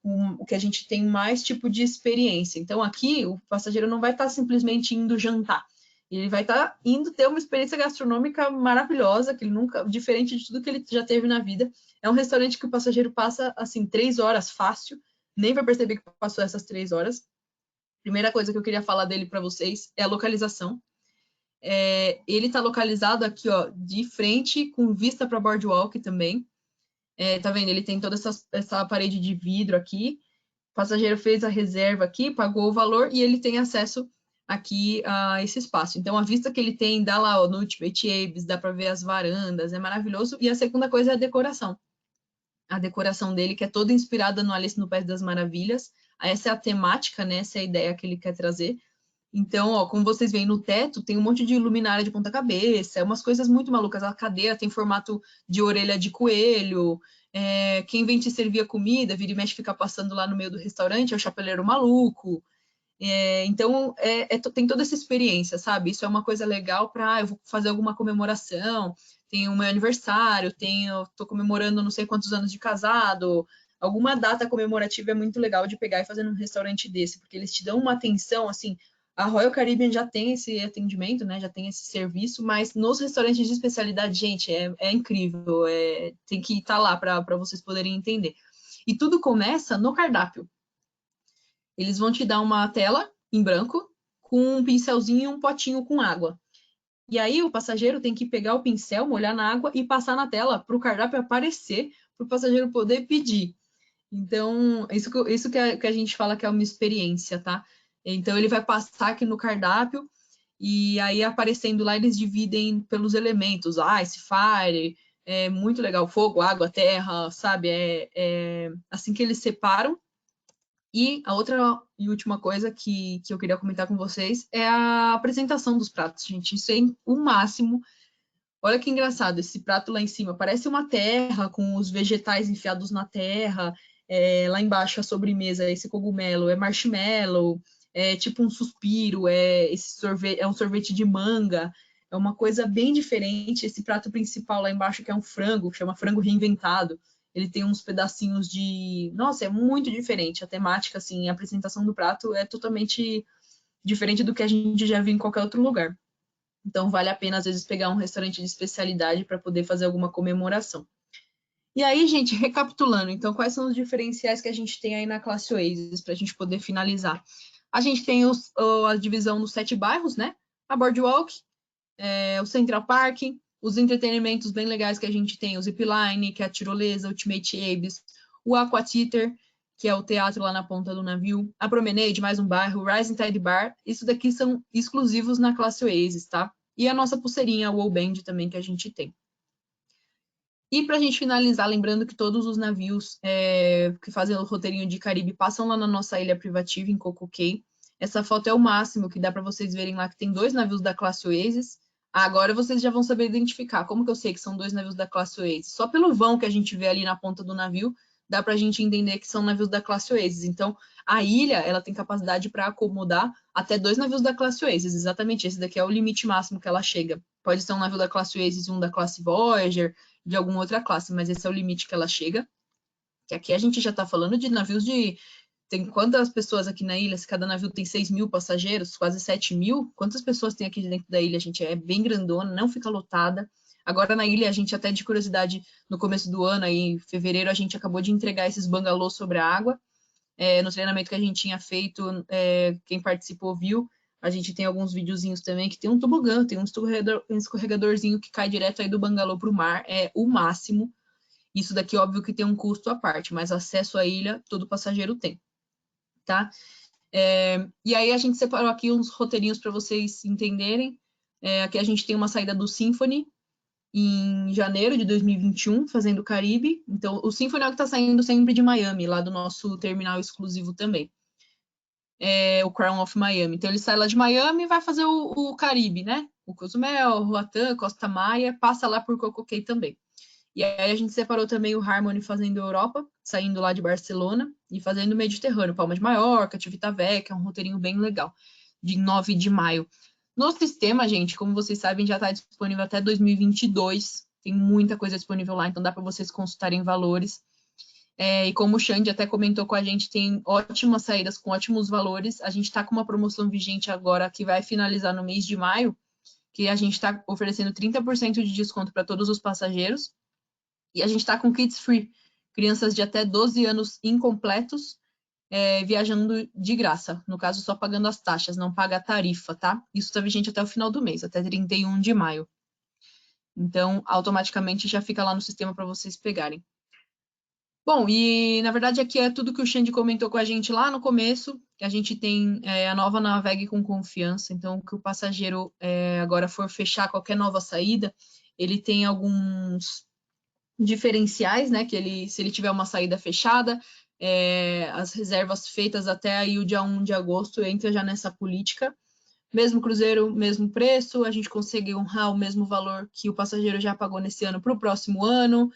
o que a gente tem mais tipo de experiência. Então, aqui, o passageiro não vai estar simplesmente indo jantar. Ele vai estar indo ter uma experiência gastronômica maravilhosa, que ele nunca, diferente de tudo que ele já teve na vida. É um restaurante que o passageiro passa, assim, 3 horas fácil, nem vai perceber que passou essas 3 horas. Primeira coisa que eu queria falar dele para vocês é a localização. Ele está localizado aqui, ó, de frente, com vista para Boardwalk também. Tá vendo? Ele tem toda essa parede de vidro aqui. O passageiro fez a reserva aqui, pagou o valor e ele tem acesso aqui a esse espaço. Então, a vista que ele tem, dá lá, ó, no Ultimate Abyss, dá para ver as varandas, é maravilhoso. E a segunda coisa é a decoração. A decoração dele, que é toda inspirada no Alice no País das Maravilhas. Essa é a temática, né? Essa é a ideia que ele quer trazer. Então, ó, como vocês veem no teto, tem um monte de luminária de ponta cabeça, umas coisas muito malucas. A cadeira tem formato de orelha de coelho. Quem vem te servir a comida, vira e mexe, fica passando lá no meio do restaurante, é o chapeleiro maluco. Então, tem toda essa experiência, sabe? Isso é uma coisa legal para eu vou fazer alguma comemoração, tem o meu aniversário, tô comemorando não sei quantos anos de casado, alguma data comemorativa é muito legal de pegar e fazer num restaurante desse, porque eles te dão uma atenção, assim, a Royal Caribbean já tem esse atendimento, né? Já tem esse serviço, mas nos restaurantes de especialidade, gente, é incrível, tem que estar lá para vocês poderem entender. E tudo começa no cardápio. Eles vão te dar uma tela em branco com um pincelzinho e um potinho com água. E aí o passageiro tem que pegar o pincel, molhar na água e passar na tela para o cardápio aparecer, para o passageiro poder pedir. Então, isso que a gente fala que é uma experiência, tá? Então, ele vai passar aqui no cardápio e aí aparecendo lá, eles dividem pelos elementos, ice, fire, é muito legal, fogo, água, terra, sabe? Assim que eles separam. E a outra e última coisa que eu queria comentar com vocês é a apresentação dos pratos, gente. Isso é o máximo. Olha que engraçado, esse prato lá em cima parece uma terra com os vegetais enfiados na terra. Lá embaixo a sobremesa, esse cogumelo é marshmallow, é tipo um suspiro, esse sorvete, é um sorvete de manga. É uma coisa bem diferente. Esse prato principal lá embaixo, que é um frango, que chama frango reinventado. Ele tem uns pedacinhos de... Nossa, é muito diferente. A temática, assim, a apresentação do prato é totalmente diferente do que a gente já viu em qualquer outro lugar. Então, vale a pena, às vezes, pegar um restaurante de especialidade para poder fazer alguma comemoração. E aí, gente, recapitulando, então, quais são os diferenciais que a gente tem aí na classe Oasis, para a gente poder finalizar? A gente tem a divisão dos 7 bairros, né? A Boardwalk, o Central Park, os entretenimentos bem legais que a gente tem, o Zipline, que é a tirolesa, Ultimate Abyss, o Aqua Theater, que é o teatro lá na ponta do navio, a Promenade, mais um bairro, o Rising Tide Bar, isso daqui são exclusivos na classe Oasis, tá? E a nossa pulseirinha, o Wall Band também que a gente tem. E para a gente finalizar, lembrando que todos os navios que fazem o roteirinho de Caribe passam lá na nossa ilha privativa, em Coco Cay. Essa foto é o máximo, que dá para vocês verem lá que tem 2 navios da classe Oasis. Agora vocês já vão saber identificar. Como que eu sei que são 2 navios da classe Oasis? Só pelo vão que a gente vê ali na ponta do navio, dá para a gente entender que são navios da classe Oasis. Então, a ilha ela tem capacidade para acomodar até 2 navios da classe Oasis. Exatamente, esse daqui é o limite máximo que ela chega. Pode ser um navio da classe Oasis e um da classe Voyager, de alguma outra classe, mas esse é o limite que ela chega. Que aqui a gente já está falando de navios de... Tem quantas pessoas aqui na ilha? Se cada navio tem 6.000 passageiros, quase 7.000. Quantas pessoas tem aqui dentro da ilha? A gente é bem grandona, não fica lotada. Agora na ilha, a gente até de curiosidade, no começo do ano, aí, em fevereiro, a gente acabou de entregar esses bangalôs sobre a água. No treinamento que a gente tinha feito, quem participou viu. A gente tem alguns videozinhos também que tem um tobogã, tem um escorregadorzinho que cai direto aí do bangalô para o mar. É o máximo. Isso daqui, óbvio que tem um custo à parte, mas acesso à ilha todo passageiro tem. Tá? E aí a gente separou aqui uns roteirinhos para vocês entenderem. Aqui a gente tem uma saída do Symphony em janeiro de 2021, fazendo o Caribe. Então, o Symphony é o que está saindo sempre de Miami, lá do nosso terminal exclusivo também. O Crown of Miami. Então, ele sai lá de Miami e vai fazer o Caribe, né? O Cozumel, Roatán, Costa Maya, passa lá por Coco Cay também. E aí a gente separou também o Harmony fazendo Europa, saindo lá de Barcelona, e fazendo o Mediterrâneo, Palma de Maiorca, Civitavecchia, um roteirinho bem legal, de 9 de maio. No sistema, gente, como vocês sabem, já está disponível até 2022, tem muita coisa disponível lá, então dá para vocês consultarem valores. E como o Xande até comentou com a gente, tem ótimas saídas com ótimos valores. A gente está com uma promoção vigente agora que vai finalizar no mês de maio, que a gente está oferecendo 30% de desconto para todos os passageiros. E a gente está com Kids Free, crianças de até 12 anos incompletos, viajando de graça. No caso, só pagando as taxas, não paga a tarifa, tá? Isso está vigente até o final do mês, até 31 de maio. Então, automaticamente já fica lá no sistema para vocês pegarem. Bom, e na verdade aqui é tudo que o Xande comentou com a gente lá no começo, que a gente tem a nova Navegue com Confiança, então que o passageiro agora for fechar qualquer nova saída, ele tem alguns diferenciais, né, que se ele tiver uma saída fechada, as reservas feitas até aí o dia 1 de agosto entra já nessa política, mesmo cruzeiro, mesmo preço, a gente consegue honrar o mesmo valor que o passageiro já pagou nesse ano para o próximo ano.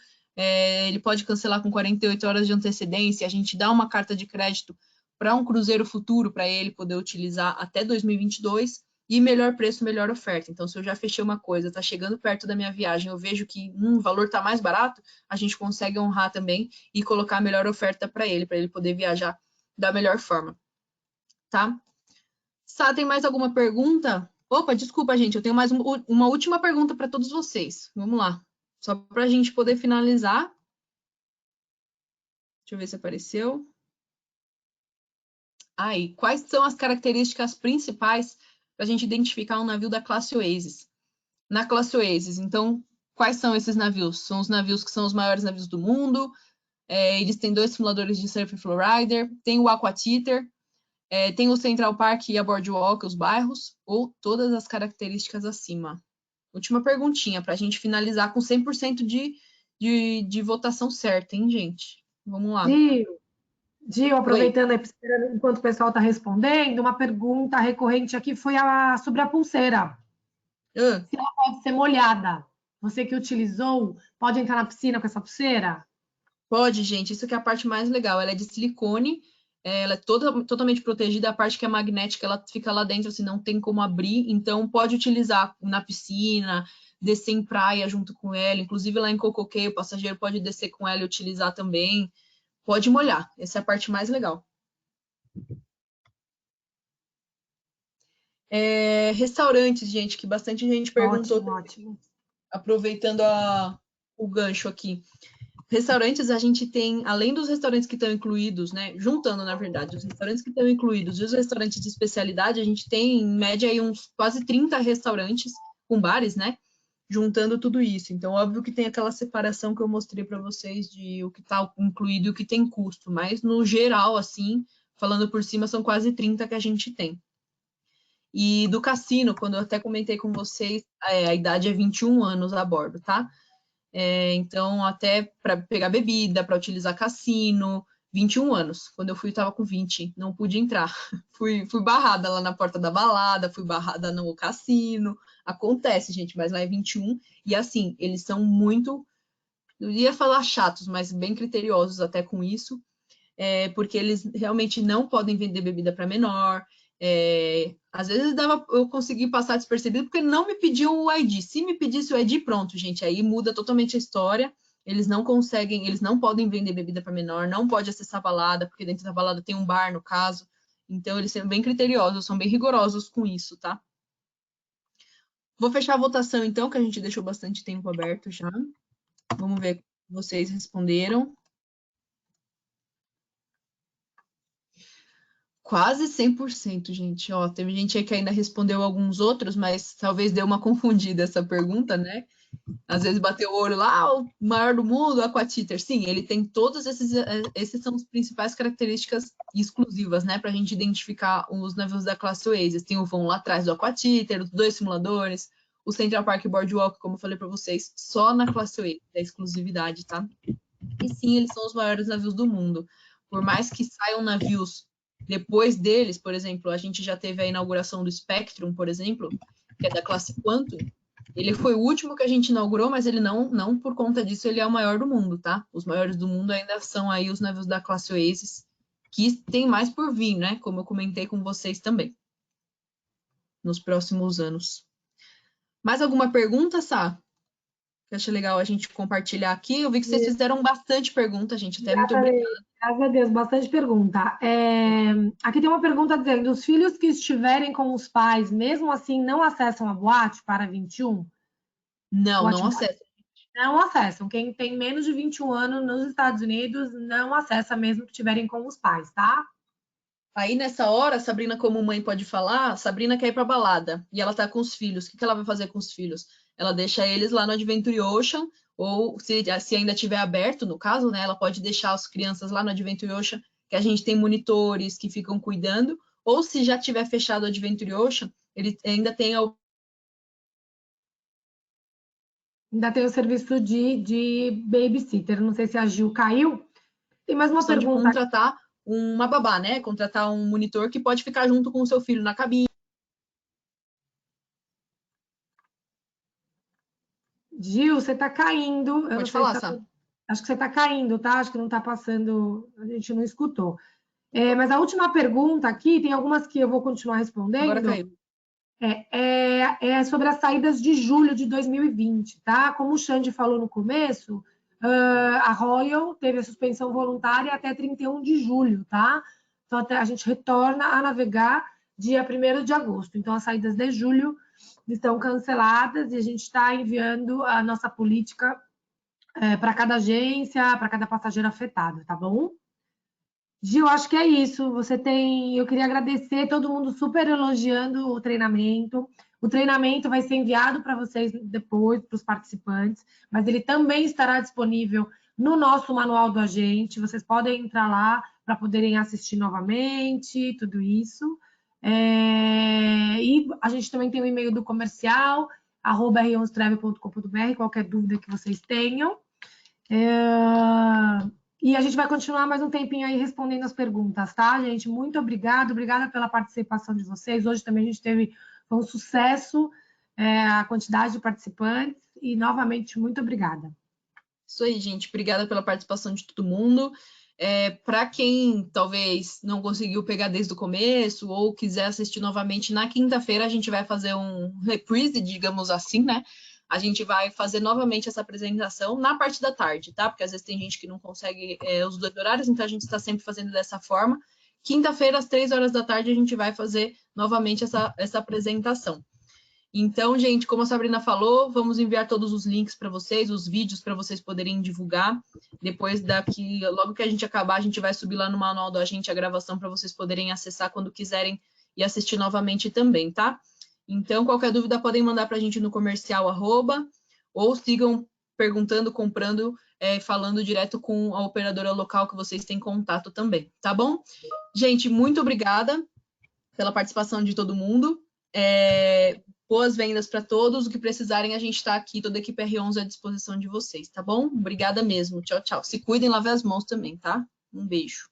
Ele pode cancelar com 48 horas de antecedência, a gente dá uma carta de crédito para um cruzeiro futuro, para ele poder utilizar até 2022, e melhor preço, melhor oferta. Então, se eu já fechei uma coisa, está chegando perto da minha viagem, eu vejo que o valor está mais barato, a gente consegue honrar também e colocar a melhor oferta para ele poder viajar da melhor forma, tá? Sá, tem mais alguma pergunta? Opa, desculpa, gente, eu tenho mais uma última pergunta para todos vocês. Vamos lá. Só para a gente poder finalizar. Deixa eu ver se apareceu. Aí, quais são as características principais para a gente identificar um navio da classe Oasis? Na classe Oasis, então, quais são esses navios? São os navios que são os maiores navios do mundo. Eles têm 2 simuladores de surf e flowrider. Tem o Aqua Theater. Tem o Central Park e a Boardwalk, os bairros. Ou todas as características acima. Última perguntinha, para a gente finalizar com 100% de votação certa, hein, gente? Vamos lá. Gil, aproveitando aí, enquanto o pessoal está respondendo, uma pergunta recorrente aqui foi sobre a pulseira. Se ela pode ser molhada. Você que utilizou, pode entrar na piscina com essa pulseira? Pode, gente. Isso que é a parte mais legal. Ela é de silicone, ela é totalmente protegida, a parte que é magnética, ela fica lá dentro, assim, não tem como abrir, então pode utilizar na piscina, descer em praia junto com ela, inclusive lá em Cococay, o passageiro pode descer com ela e utilizar também, pode molhar, essa é a parte mais legal. Restaurantes, gente, que bastante gente perguntou. Ótimo. Aproveitando o gancho aqui. Restaurantes, a gente tem, além dos restaurantes que estão incluídos, né, juntando, na verdade, os restaurantes que estão incluídos e os restaurantes de especialidade, a gente tem, em média, aí uns quase 30 restaurantes com bares, né, juntando tudo isso. Então, óbvio que tem aquela separação que eu mostrei para vocês de o que está incluído e o que tem custo, mas, no geral, assim, falando por cima, são quase 30 que a gente tem. E do cassino, quando eu até comentei com vocês, a idade é 21 anos a bordo, tá? Então, até para pegar bebida, para utilizar cassino, 21 anos. Quando eu fui, eu estava com 20, não pude entrar. Fui barrada lá na porta da balada, fui barrada no cassino. Acontece, gente, mas lá é 21. E assim, eles são muito, eu ia falar chatos, mas bem criteriosos até com isso, porque eles realmente não podem vender bebida para menor. Às vezes eu consegui passar despercebido porque não me pediam o ID. Se me pedisse o ID, pronto, gente, aí muda totalmente a história. Eles não conseguem, eles não podem vender bebida para menor, não pode acessar a balada, porque dentro da balada tem um bar, no caso. Então, eles são bem criteriosos, são bem rigorosos com isso, tá? Vou fechar a votação, então, que a gente deixou bastante tempo aberto já. Vamos ver o que vocês responderam. Quase 100%, gente. Ó, teve gente aí que ainda respondeu alguns outros, mas talvez deu uma confundida essa pergunta, né? Às vezes bateu o olho lá, o maior do mundo, o Aqua Theater. Sim, ele tem todos esses são as principais características exclusivas, né? Para a gente identificar os navios da classe Oasis. Tem o vão lá atrás do Aqua Theater, os 2 simuladores, o Central Park Boardwalk, como eu falei para vocês, só na classe Oasis, da exclusividade, tá? E sim, eles são os maiores navios do mundo. Por mais que saiam navios depois deles, por exemplo, a gente já teve a inauguração do Spectrum, por exemplo, que é da classe Quantum. Ele foi o último que a gente inaugurou, mas ele não por conta disso, ele é o maior do mundo, tá? Os maiores do mundo ainda são aí os navios da classe Oasis, que tem mais por vir, né? Como eu comentei com vocês também, nos próximos anos. Mais alguma pergunta, Sá? Eu achei legal a gente compartilhar aqui. Eu vi que vocês fizeram bastante pergunta, gente. Até muito obrigada. Graças a Deus, bastante pergunta. Aqui tem uma pergunta dizendo: os filhos que estiverem com os pais, mesmo assim, não acessam a boate para 21? Não acessam. Não acessam. Quem tem menos de 21 anos nos Estados Unidos não acessa mesmo que estiverem com os pais, tá? Aí, nessa hora, a Sabrina, como mãe, pode falar, a Sabrina quer ir pra balada, e ela tá com os filhos. O que ela vai fazer com os filhos? Ela deixa eles lá no Adventure Ocean, ou se ainda tiver aberto, no caso, né, ela pode deixar as crianças lá no Adventure Ocean, que a gente tem monitores que ficam cuidando, ou se já tiver fechado o Adventure Ocean, ele ainda tem Ainda tem o serviço de babysitter. Não sei se a Gil caiu. Tem mais uma pergunta. De contratar uma babá, né? Contratar um monitor que pode ficar junto com o seu filho na cabine. Gil, você está caindo. Pode falar, Sá. Acho que você está caindo, tá? Acho que não está passando, a gente não escutou. Mas a última pergunta aqui, tem algumas que eu vou continuar respondendo. Agora caiu. É sobre as saídas de julho de 2020, tá? Como o Xande falou no começo, a Royal teve a suspensão voluntária até 31 de julho, tá? Então, até a gente retorna a navegar dia 1º de agosto. Então, as saídas de julho estão canceladas e a gente está enviando a nossa política para cada agência, para cada passageiro afetado, tá bom? Gil, acho que é isso. Eu queria agradecer todo mundo super elogiando o treinamento. O treinamento vai ser enviado para vocês depois, para os participantes, mas ele também estará disponível no nosso manual do agente. Vocês podem entrar lá para poderem assistir novamente, tudo isso. E a gente também tem o e-mail do comercial, @r11travel.com.br, qualquer dúvida que vocês tenham. E a gente vai continuar mais um tempinho aí respondendo as perguntas, tá, gente? Muito obrigada pela participação de vocês. Hoje também a gente foi um sucesso a quantidade de participantes e, novamente, muito obrigada. Isso aí, gente. Obrigada pela participação de todo mundo. Para quem talvez não conseguiu pegar desde o começo ou quiser assistir novamente, na quinta-feira a gente vai fazer um reprise, digamos assim, né? A gente vai fazer novamente essa apresentação na parte da tarde, tá? Porque às vezes tem gente que não consegue os 2 horários, então a gente está sempre fazendo dessa forma. Quinta-feira, às 3 horas da tarde, a gente vai fazer novamente essa apresentação. Então, gente, como a Sabrina falou, vamos enviar todos os links para vocês, os vídeos para vocês poderem divulgar. Depois logo que a gente acabar, a gente vai subir lá no manual do agente a gravação para vocês poderem acessar quando quiserem e assistir novamente também, tá? Então, qualquer dúvida podem mandar para a gente no comercial @ ou sigam perguntando, comprando, falando direto com a operadora local que vocês têm contato também, tá bom? Gente, muito obrigada pela participação de todo mundo. Boas vendas para todos. O que precisarem, a gente está aqui, toda a equipe R11 à disposição de vocês, tá bom? Obrigada mesmo. Tchau, tchau. Se cuidem, lavem as mãos também, tá? Um beijo.